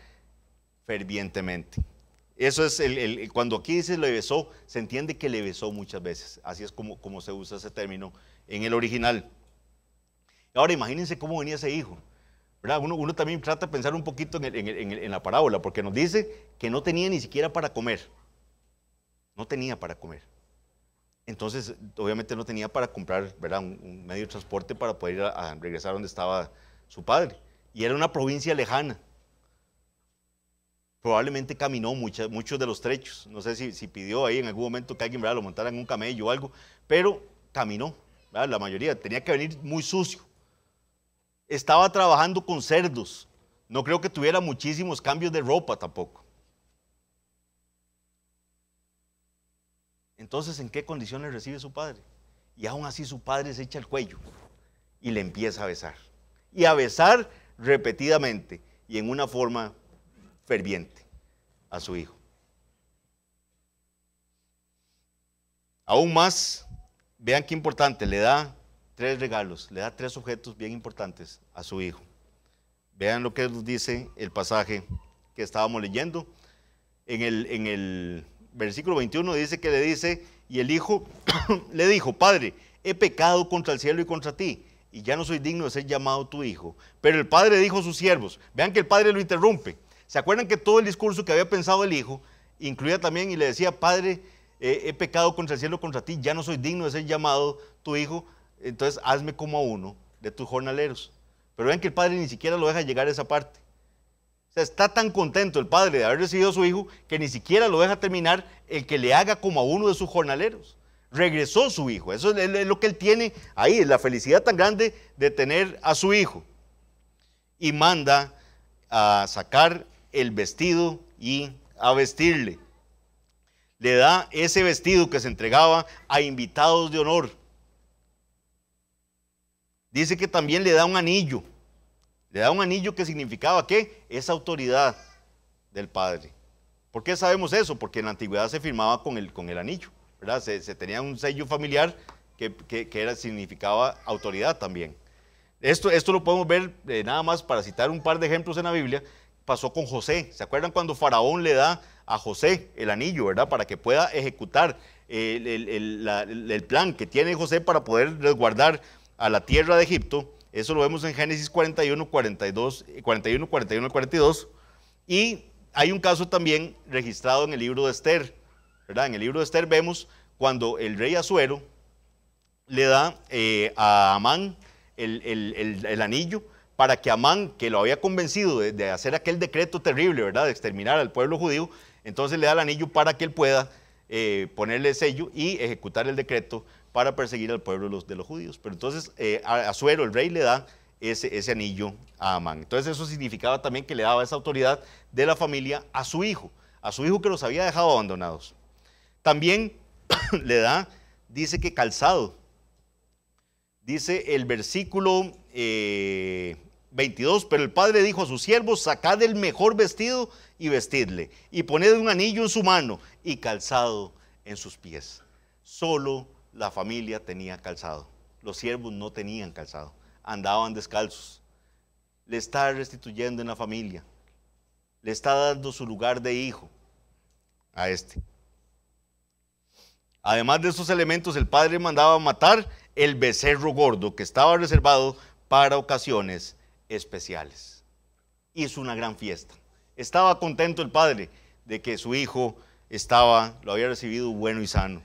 fervientemente. Eso es cuando aquí dice le besó, se entiende que le besó muchas veces. Así es como se usa ese término en el original. Ahora imagínense cómo venía ese hijo, ¿verdad? Uno también trata de pensar un poquito en la parábola, porque nos dice que no tenía ni siquiera para comer. no tenía para comer. Entonces, obviamente no tenía para comprar, ¿verdad?, un medio de transporte para poder ir a regresar donde estaba su padre. Y era una provincia lejana. Probablemente caminó muchos de los trechos. No sé si pidió ahí en algún momento que alguien, ¿verdad?, lo montara en un camello o algo, pero caminó, ¿verdad? La mayoría. Tenía que venir muy sucio. Estaba trabajando con cerdos. No creo que tuviera muchísimos cambios de ropa tampoco. Entonces, ¿en qué condiciones recibe su padre? Y aún así su padre se echa el cuello y le empieza a besar. Y a besar repetidamente y en una forma ferviente a su hijo. Aún más, vean qué importante, le da 3 regalos, le da 3 objetos bien importantes a su hijo. Vean lo que nos dice el pasaje que estábamos leyendo. En el versículo 21 dice que le dice, y el hijo le dijo, Padre, he pecado contra el cielo y contra ti, y ya no soy digno de ser llamado tu hijo. Pero el padre dijo a sus siervos, vean que el padre lo interrumpe. ¿Se acuerdan que todo el discurso que había pensado el hijo incluía también y le decía, Padre, he pecado contra el cielo y contra ti, ya no soy digno de ser llamado tu hijo, entonces hazme como a uno de tus jornaleros? Pero vean que el padre ni siquiera lo deja llegar a esa parte. O sea, está tan contento el padre de haber recibido a su hijo que ni siquiera lo deja terminar el que le haga como a uno de sus jornaleros. Regresó su hijo, eso es lo que él tiene ahí, la felicidad tan grande de tener a su hijo. Y manda a sacar el vestido y a vestirle. Le da ese vestido que se entregaba a invitados de honor. Dice que también le da un anillo. Le da un anillo que significaba ¿qué? Esa autoridad del padre. ¿Por qué sabemos eso? Porque en la antigüedad se firmaba con el anillo, ¿verdad? Se tenía un sello familiar que significaba autoridad también. Esto lo podemos ver nada más para citar un par de ejemplos en la Biblia. Pasó con José. ¿Se acuerdan cuando Faraón le da a José el anillo, ¿verdad?, para que pueda ejecutar el plan que tiene José para poder resguardar a la tierra de Egipto? Eso lo vemos en Génesis 41, 41 y 42. Y hay un caso también registrado en el libro de Esther, ¿verdad? En el libro de Esther vemos cuando el rey Asuero le da a Amán el anillo para que Amán, que lo había convencido de hacer aquel decreto terrible, ¿verdad?, de exterminar al pueblo judío, entonces le da el anillo para que él pueda ponerle sello y ejecutar el decreto para perseguir al pueblo de los judíos. Pero entonces Asuero, el rey, le da ese anillo a Amán. Entonces eso significaba también que le daba esa autoridad de la familia a su hijo que los había dejado abandonados. También le da, dice que calzado. Dice el versículo 22, pero el padre dijo a sus siervos, sacad el mejor vestido y vestidle, y poned un anillo en su mano y calzado en sus pies. Solo la familia tenía calzado, los siervos no tenían calzado, andaban descalzos. Le está restituyendo en la familia, le está dando su lugar de hijo a este. Además de esos elementos, el padre mandaba matar el becerro gordo que estaba reservado para ocasiones especiales. Hizo una gran fiesta. Estaba contento el padre de que su hijo lo había recibido bueno y sano.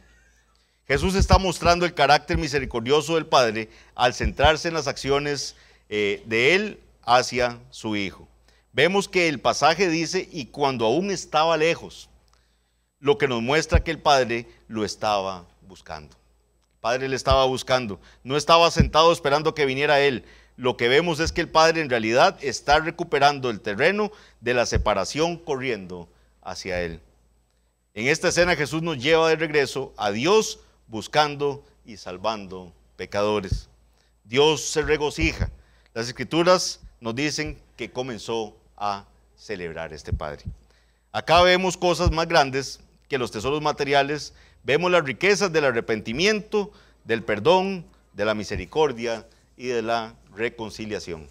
Jesús está mostrando el carácter misericordioso del padre al centrarse en las acciones de él hacia su hijo. Vemos que el pasaje dice, y cuando aún estaba lejos, lo que nos muestra que el padre lo estaba buscando. El padre le estaba buscando, no estaba sentado esperando que viniera él. Lo que vemos es que el padre en realidad está recuperando el terreno de la separación corriendo hacia él. En esta escena Jesús nos lleva de regreso a Dios buscando y salvando pecadores. Dios se regocija. Las Escrituras nos dicen que comenzó a celebrar este padre. Acá vemos cosas más grandes que los tesoros materiales. Vemos las riquezas del arrepentimiento, del perdón, de la misericordia y de la reconciliación.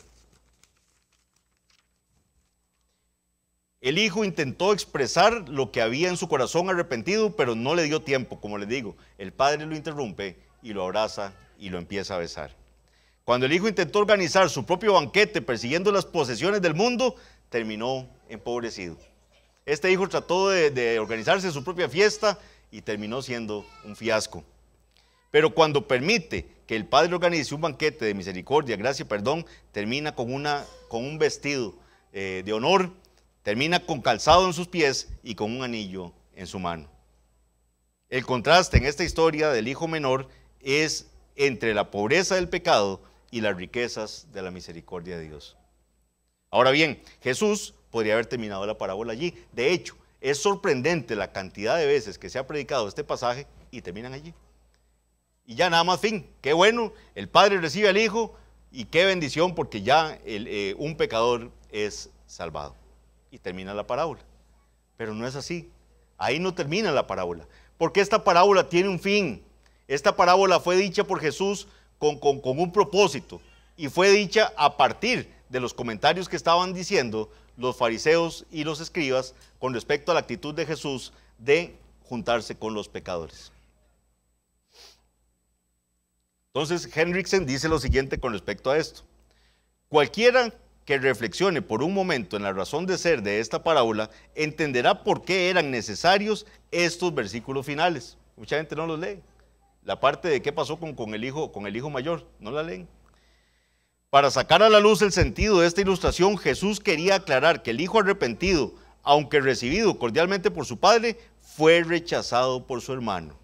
El hijo intentó expresar lo que había en su corazón arrepentido, pero no le dio tiempo, como les digo. El padre lo interrumpe y lo abraza y lo empieza a besar. Cuando el hijo intentó organizar su propio banquete persiguiendo las posesiones del mundo, terminó empobrecido. Este hijo trató de organizarse su propia fiesta y terminó siendo un fiasco. Pero cuando permite que el Padre organice un banquete de misericordia, gracia y perdón, termina con un vestido de honor, termina con calzado en sus pies y con un anillo en su mano. El contraste en esta historia del hijo menor es entre la pobreza del pecado y las riquezas de la misericordia de Dios. Ahora bien, Jesús podría haber terminado la parábola allí. De hecho, es sorprendente la cantidad de veces que se ha predicado este pasaje y terminan allí. Y ya nada más fin, qué bueno, el Padre recibe al Hijo y qué bendición porque ya un pecador es salvado. Y termina la parábola. Pero no es así, ahí no termina la parábola, porque esta parábola tiene un fin. Esta parábola fue dicha por Jesús con un propósito y fue dicha a partir de los comentarios que estaban diciendo los fariseos y los escribas con respecto a la actitud de Jesús de juntarse con los pecadores. Entonces, Hendriksen dice lo siguiente con respecto a esto. Cualquiera que reflexione por un momento en la razón de ser de esta parábola, entenderá por qué eran necesarios estos versículos finales. Mucha gente no los lee. La parte de qué pasó con el hijo mayor, no la leen. Para sacar a la luz el sentido de esta ilustración, Jesús quería aclarar que el hijo arrepentido, aunque recibido cordialmente por su padre, fue rechazado por su hermano.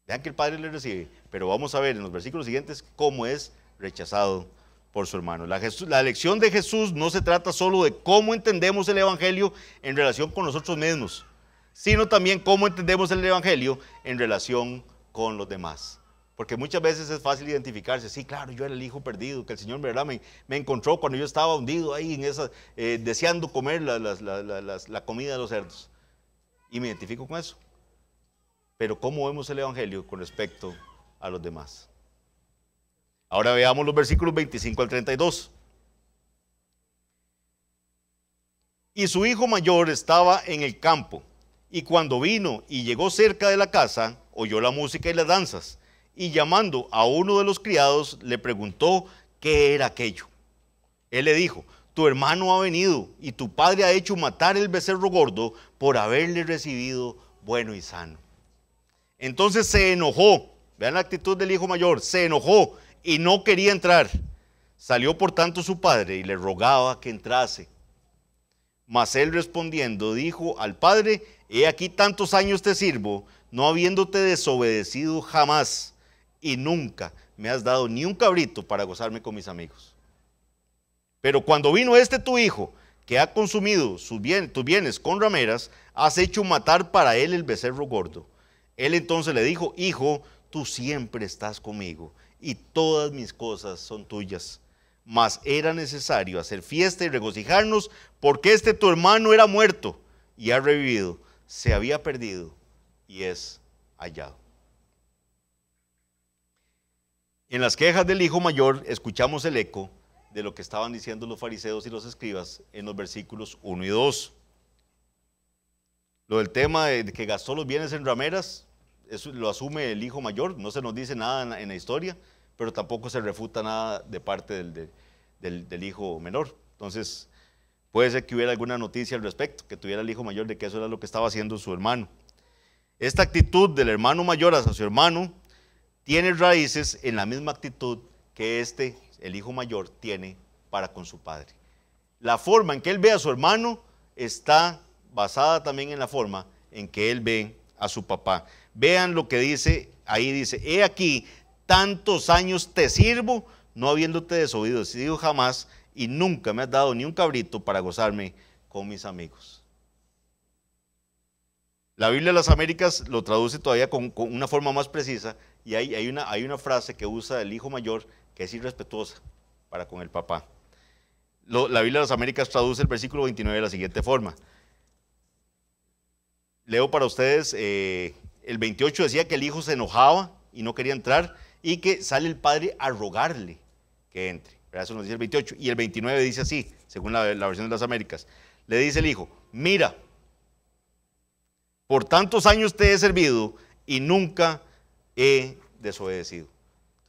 Vean que el padre le recibe, pero vamos a ver en los versículos siguientes cómo es rechazado por su hermano. La lección de Jesús no se trata solo de cómo entendemos el evangelio en relación con nosotros mismos, sino también cómo entendemos el evangelio en relación con los demás. Porque muchas veces es fácil identificarse, sí, claro, yo era el hijo perdido, que el Señor ¿verdad? Me encontró cuando yo estaba hundido ahí en esa, deseando comer la comida de los cerdos. Y me identifico con eso. Pero ¿cómo vemos el evangelio con respecto a los demás? Ahora veamos los versículos 25 al 32. Y su hijo mayor estaba en el campo, y cuando vino y llegó cerca de la casa, oyó la música y las danzas, y llamando a uno de los criados, le preguntó qué era aquello. Él le dijo, tu hermano ha venido, y tu padre ha hecho matar el becerro gordo por haberle recibido bueno y sano. Entonces se enojó, vean la actitud del hijo mayor, se enojó y no quería entrar. Salió por tanto su padre y le rogaba que entrase. Mas él respondiendo dijo al padre, he aquí tantos años te sirvo, no habiéndote desobedecido jamás, y nunca me has dado ni un cabrito para gozarme con mis amigos. Pero cuando vino tu hijo, que ha consumido tus bienes con rameras, has hecho matar para él el becerro gordo. Él entonces le dijo, hijo, tú siempre estás conmigo, y todas mis cosas son tuyas. Mas era necesario hacer fiesta y regocijarnos, porque tu hermano era muerto y ha revivido, se había perdido y es hallado. En las quejas del hijo mayor escuchamos el eco de lo que estaban diciendo los fariseos y los escribas en los versículos 1 y 2. Lo del tema de que gastó los bienes en rameras, eso lo asume el hijo mayor, no se nos dice nada en la historia, pero tampoco se refuta nada de parte del hijo menor. Entonces, puede ser que hubiera alguna noticia al respecto, que tuviera el hijo mayor de que eso era lo que estaba haciendo su hermano. Esta actitud del hermano mayor hacia su hermano tiene raíces en la misma actitud que el hijo mayor, tiene para con su padre. La forma en que él ve a su hermano está basada también en la forma en que él ve a su papá. Vean lo que dice, ahí dice, he aquí, tantos años te sirvo, no habiéndote desobedecido jamás, y nunca me has dado ni un cabrito para gozarme con mis amigos. La Biblia de las Américas lo traduce todavía con una forma más precisa, y hay una frase que usa el hijo mayor que es irrespetuosa para con el papá. La Biblia de las Américas traduce el versículo 29 de la siguiente forma. Leo para ustedes, el 28 decía que el hijo se enojaba y no quería entrar, y que sale el padre a rogarle que entre. Eso nos dice el 28. Y el 29 dice así, según la versión de las Américas. Le dice el hijo, mira, por tantos años te he servido y nunca he desobedecido.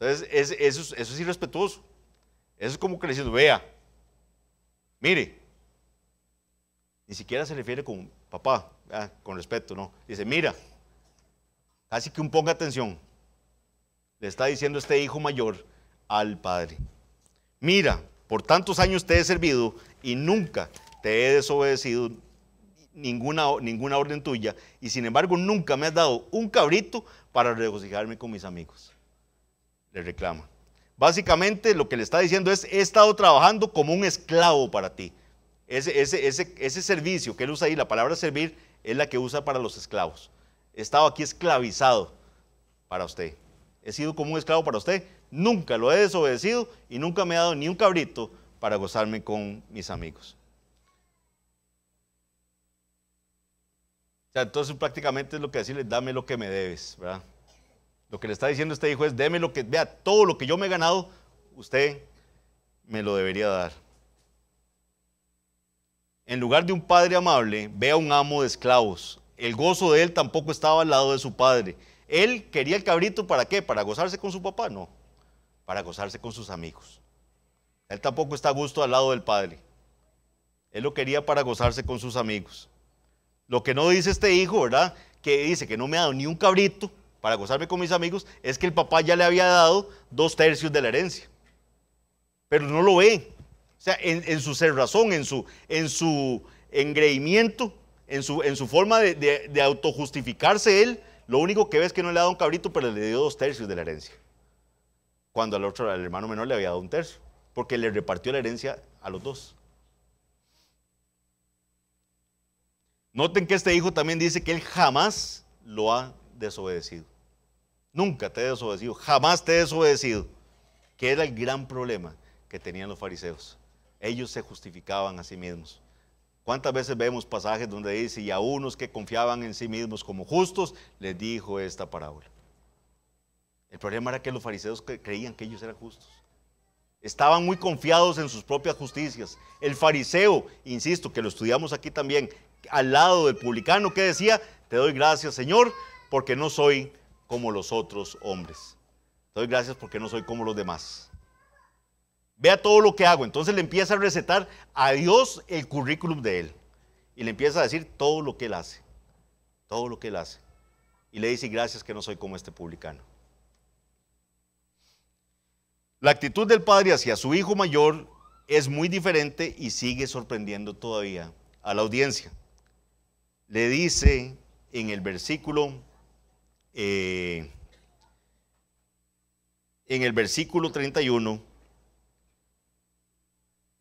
Entonces, eso es irrespetuoso. Eso es como que le diciendo, vea, mire, ni siquiera se refiere con papá, con respeto, ¿no? Dice, mira, casi que un ponga atención. Le está diciendo este hijo mayor al padre. Mira, por tantos años te he servido y nunca te he desobedecido ninguna orden tuya, y sin embargo nunca me has dado un cabrito para regocijarme con mis amigos. Le reclama. Básicamente lo que le está diciendo es, he estado trabajando como un esclavo para ti. Ese servicio que él usa ahí, la palabra servir, es la que usa para los esclavos. He estado aquí esclavizado para usted. He sido como un esclavo para usted, nunca lo he desobedecido y nunca me ha dado ni un cabrito para gozarme con mis amigos. O sea, entonces prácticamente es lo que decirle, dame lo que me debes, ¿verdad? Lo que le está diciendo este hijo es, deme lo que, vea, todo lo que yo me he ganado, usted me lo debería dar. En lugar de un padre amable, ve a un amo de esclavos. El gozo de él tampoco estaba al lado de su padre. Él quería el cabrito, ¿para qué? ¿Para gozarse con su papá? No, para gozarse con sus amigos. Él tampoco está a gusto al lado del padre. Él lo quería para gozarse con sus amigos. Lo que no dice este hijo, ¿verdad? Que dice que no me ha dado ni un cabrito para gozarme con mis amigos, es que el papá ya le había dado 2/3 de la herencia. Pero no lo ve. O sea, en su cerrazón, en su engreimiento, en su forma de autojustificarse él, lo único que ve es que no le ha dado un cabrito, pero le dio 2/3 de la herencia. Cuando al hermano menor le había dado 1/3, porque le repartió la herencia a los dos. Noten que este hijo también dice que él jamás lo ha desobedecido. Nunca te he desobedecido, jamás te he desobedecido. Que era el gran problema que tenían los fariseos. Ellos se justificaban a sí mismos. ¿Cuántas veces vemos pasajes donde dice, y a unos que confiaban en sí mismos como justos, les dijo esta parábola? El problema era que los fariseos creían que ellos eran justos. Estaban muy confiados en sus propias justicias. El fariseo, insisto, que lo estudiamos aquí también, al lado del publicano, que decía, te doy gracias, Señor, porque no soy como los otros hombres. Te doy gracias porque no soy como los demás. Vea todo lo que hago. Entonces le empieza a recetar a Dios el currículum de él. Y le empieza a decir todo lo que él hace. Todo lo que él hace. Y le dice, gracias que no soy como este publicano. La actitud del padre hacia su hijo mayor es muy diferente y sigue sorprendiendo todavía a la audiencia. Le dice en el versículo 31,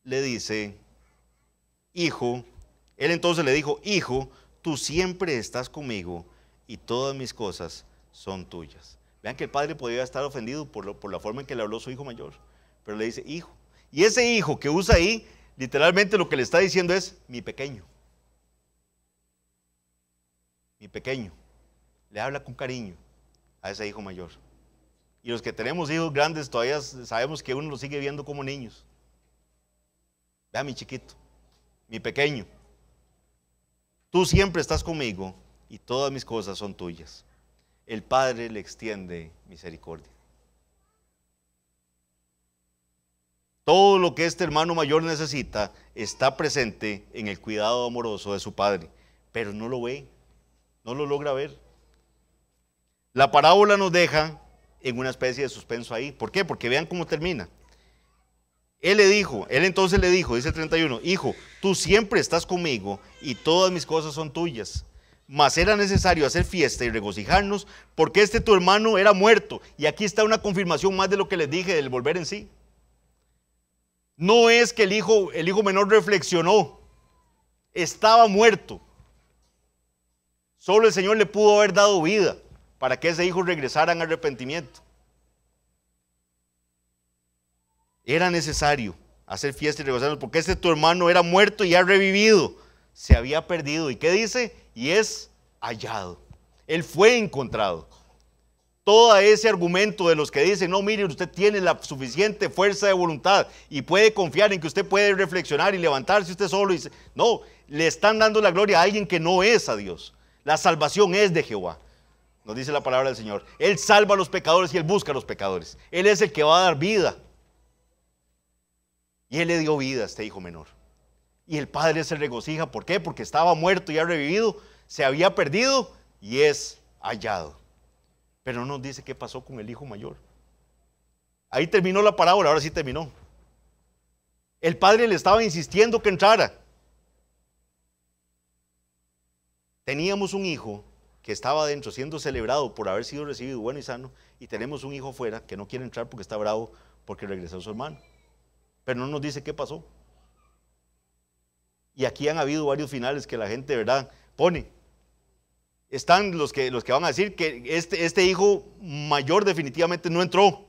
le dice, hijo, él entonces le dijo, hijo, tú siempre estás conmigo y todas mis cosas son tuyas. Vean que el padre podría estar ofendido por la forma en que le habló su hijo mayor, pero le dice, hijo. Y ese hijo que usa ahí, literalmente lo que le está diciendo es, mi pequeño. Mi pequeño. Le habla con cariño a ese hijo mayor. Y los que tenemos hijos grandes todavía sabemos que uno los sigue viendo como niños. Vea mi chiquito, mi pequeño. Tú siempre estás conmigo y todas mis cosas son tuyas. El Padre le extiende misericordia. Todo lo que este hermano mayor necesita está presente en el cuidado amoroso de su padre, pero no lo ve, no lo logra ver. La parábola nos deja en una especie de suspenso ahí. ¿Por qué? Porque vean cómo termina. Él entonces le dijo, dice el 31, hijo, tú siempre estás conmigo y todas mis cosas son tuyas. Mas era necesario hacer fiesta y regocijarnos porque tu hermano era muerto. Y aquí está una confirmación más de lo que les dije del volver en sí. No es que el hijo menor reflexionó, estaba muerto. Solo el Señor le pudo haber dado vida para que ese hijo regresara en arrepentimiento. Era necesario hacer fiesta y regocijarnos porque tu hermano era muerto y ha revivido. Se había perdido. ¿Y qué dice? Y es hallado. Él fue encontrado. Todo ese argumento de los que dicen, no, mire, usted tiene la suficiente fuerza de voluntad y puede confiar en que usted puede reflexionar y levantarse usted solo. No, le están dando la gloria a alguien que no es a Dios. La salvación es de Jehová. Nos dice la palabra del Señor. Él salva a los pecadores y Él busca a los pecadores. Él es el que va a dar vida. Y Él le dio vida a este hijo menor. Y el padre se regocija. ¿Por qué? Porque estaba muerto y ha revivido, se había perdido y es hallado. Pero no nos dice qué pasó con el hijo mayor. Ahí terminó la parábola, ahora sí terminó. El padre le estaba insistiendo que entrara. Teníamos un hijo que estaba adentro siendo celebrado por haber sido recibido bueno y sano, y tenemos un hijo fuera que no quiere entrar porque está bravo porque regresó su hermano. Pero no nos dice qué pasó. Y aquí han habido varios finales que la gente de verdad pone. Están los que van a decir que este hijo mayor definitivamente no entró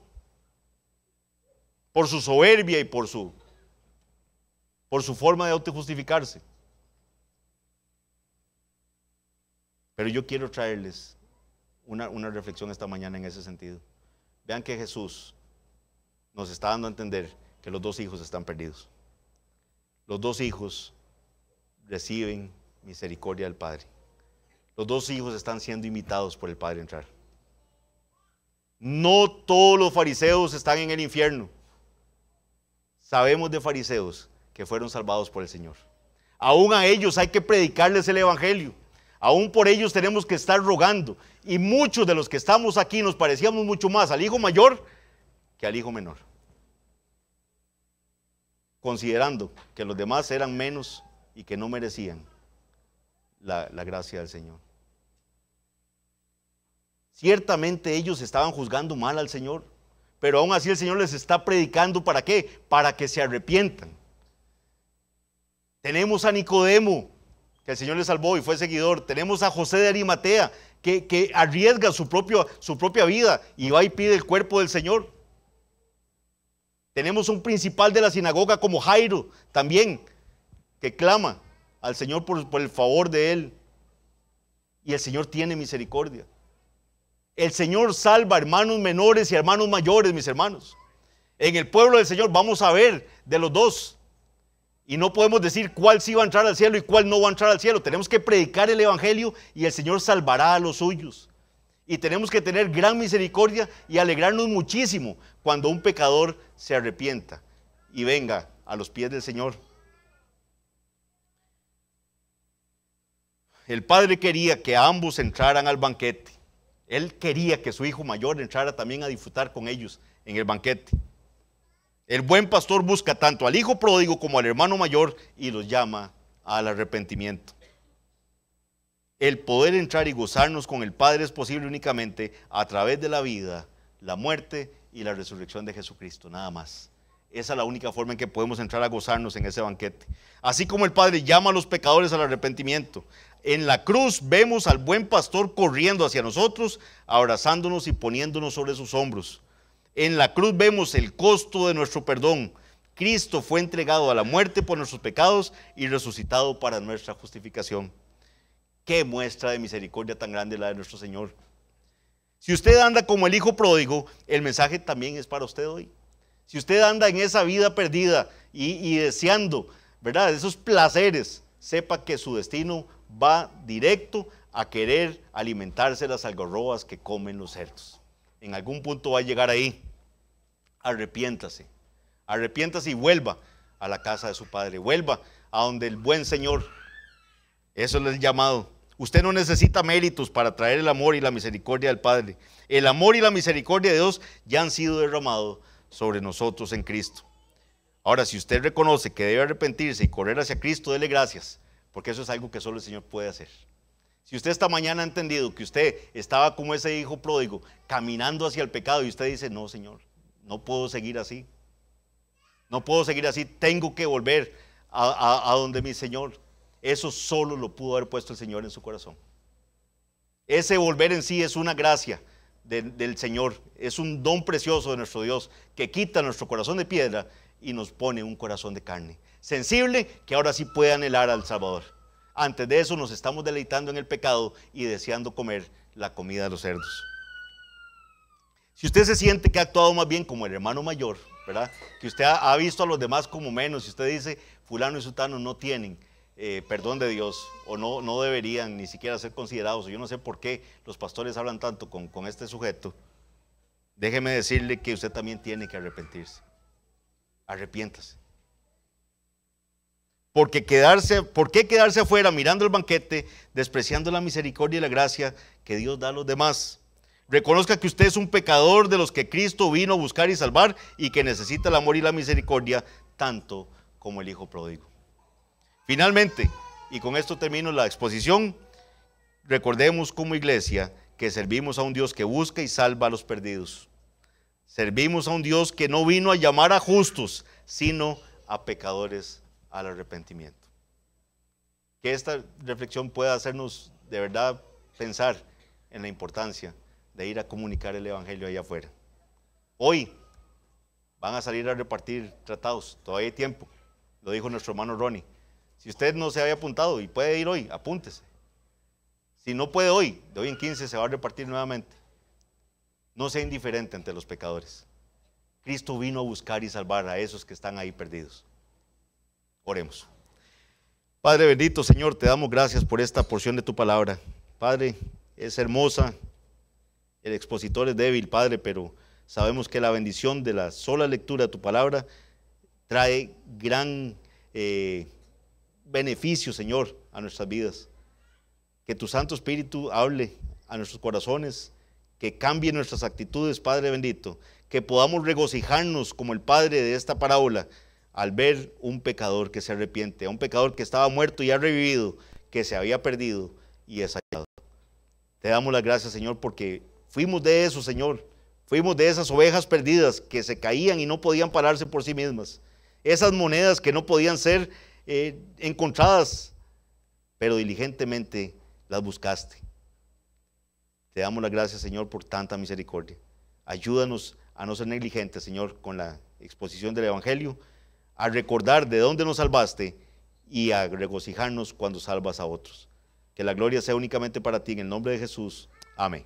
por su soberbia y por su forma de autojustificarse. Pero yo quiero traerles una reflexión esta mañana en ese sentido. Vean que Jesús nos está dando a entender que los dos hijos están perdidos. Los dos hijos reciben misericordia del Padre. Los dos hijos están siendo invitados por el Padre a entrar. No todos los fariseos están en el infierno. Sabemos de fariseos que fueron salvados por el Señor. Aún a ellos hay que predicarles el evangelio. Aún por ellos tenemos que estar rogando. Y muchos de los que estamos aquí nos parecíamos mucho más al hijo mayor que al hijo menor, considerando que los demás eran menos y que no merecían la gracia del Señor. Ciertamente ellos estaban juzgando mal al Señor, pero aún así el Señor les está predicando, ¿para qué? Para que se arrepientan. Tenemos a Nicodemo, que el Señor le salvó y fue seguidor. Tenemos a José de Arimatea, que arriesga su propia vida y va y pide el cuerpo del Señor. Tenemos un principal de la sinagoga como Jairo, también, que clama al Señor por el favor de él. Y el Señor tiene misericordia. El Señor salva hermanos menores y hermanos mayores, mis hermanos. En el pueblo del Señor vamos a ver de los dos. Y no podemos decir cuál sí va a entrar al cielo y cuál no va a entrar al cielo. Tenemos que predicar el evangelio y el Señor salvará a los suyos. Y tenemos que tener gran misericordia y alegrarnos muchísimo cuando un pecador se arrepienta y venga a los pies del Señor. El padre quería que ambos entraran al banquete. Él quería que su hijo mayor entrara también a disfrutar con ellos en el banquete. El buen pastor busca tanto al hijo pródigo como al hermano mayor y los llama al arrepentimiento. El poder entrar y gozarnos con el Padre es posible únicamente a través de la vida, la muerte y la resurrección de Jesucristo, nada más. Esa es la única forma en que podemos entrar a gozarnos en ese banquete. Así como el Padre llama a los pecadores al arrepentimiento, en la cruz vemos al buen pastor corriendo hacia nosotros, abrazándonos y poniéndonos sobre sus hombros. En la cruz vemos el costo de nuestro perdón. Cristo fue entregado a la muerte por nuestros pecados y resucitado para nuestra justificación. Qué muestra de misericordia tan grande la de nuestro Señor. Si usted anda como el hijo pródigo, el mensaje también es para usted hoy. Si usted anda en esa vida perdida y deseando, ¿verdad?, esos placeres, sepa que su destino va directo a querer alimentarse de las algarrobas que comen los cerdos. En algún punto va a llegar ahí. Arrepiéntase. Arrepiéntase y vuelva a la casa de su Padre. Vuelva a donde el buen Señor. Eso es el llamado. Usted no necesita méritos para traer el amor y la misericordia del Padre. El amor y la misericordia de Dios ya han sido derramados sobre nosotros en Cristo. Ahora, si usted reconoce que debe arrepentirse y correr hacia Cristo, dele gracias, porque eso es algo que solo el Señor puede hacer. Si usted esta mañana ha entendido que usted estaba como ese hijo pródigo, caminando hacia el pecado, y usted dice, no, Señor, no puedo seguir así. No puedo seguir así, tengo que volver a donde mi Señor. Eso solo lo pudo haber puesto el Señor en su corazón. Ese volver en sí es una gracia del Señor, es un don precioso de nuestro Dios que quita nuestro corazón de piedra y nos pone un corazón de carne, sensible, que ahora sí puede anhelar al Salvador. Antes de eso nos estamos deleitando en el pecado y deseando comer la comida de los cerdos. Si usted se siente que ha actuado más bien como el hermano mayor, ¿verdad?, que usted ha visto a los demás como menos, si usted dice fulano y sutano no tienen perdón de Dios, o no deberían ni siquiera ser considerados, yo no sé por qué los pastores hablan tanto con este sujeto, déjeme decirle que usted también tiene que arrepentirse. Arrepiéntase. ¿Por qué quedarse afuera mirando el banquete, despreciando la misericordia y la gracia que Dios da a los demás? Reconozca que usted es un pecador de los que Cristo vino a buscar y salvar y que necesita el amor y la misericordia tanto como el hijo pródigo. Finalmente, y con esto termino la exposición, recordemos como iglesia que servimos a un Dios que busca y salva a los perdidos. Servimos a un Dios que no vino a llamar a justos, sino a pecadores al arrepentimiento. Que esta reflexión pueda hacernos de verdad pensar en la importancia de ir a comunicar el evangelio allá afuera. Hoy van a salir a repartir tratados, todavía hay tiempo, lo dijo nuestro hermano Ronnie. Si usted no se había apuntado y puede ir hoy, apúntese. Si no puede hoy, de hoy en 15 se va a repartir nuevamente. No sea indiferente ante los pecadores. Cristo vino a buscar y salvar a esos que están ahí perdidos. Oremos. Padre bendito, Señor, te damos gracias por esta porción de tu palabra. Padre, es hermosa, el expositor es débil, Padre, pero sabemos que la bendición de la sola lectura de tu palabra trae gran beneficio, Señor, a nuestras vidas. Que tu Santo Espíritu hable a nuestros corazones, que cambie nuestras actitudes, Padre bendito, que podamos regocijarnos como el Padre de esta parábola al ver un pecador que se arrepiente, a un pecador que estaba muerto y ha revivido, que se había perdido y es hallado. Te damos las gracias, Señor, porque fuimos de eso, Señor. Fuimos de esas ovejas perdidas que se caían y no podían pararse por sí mismas. Esas monedas que no podían ser encontradas, pero diligentemente las buscaste. Te damos las gracias, Señor, por tanta misericordia. Ayúdanos a no ser negligentes, Señor, con la exposición del Evangelio, a recordar de dónde nos salvaste y a regocijarnos cuando salvas a otros. Que la gloria sea únicamente para ti, en el nombre de Jesús. Amén.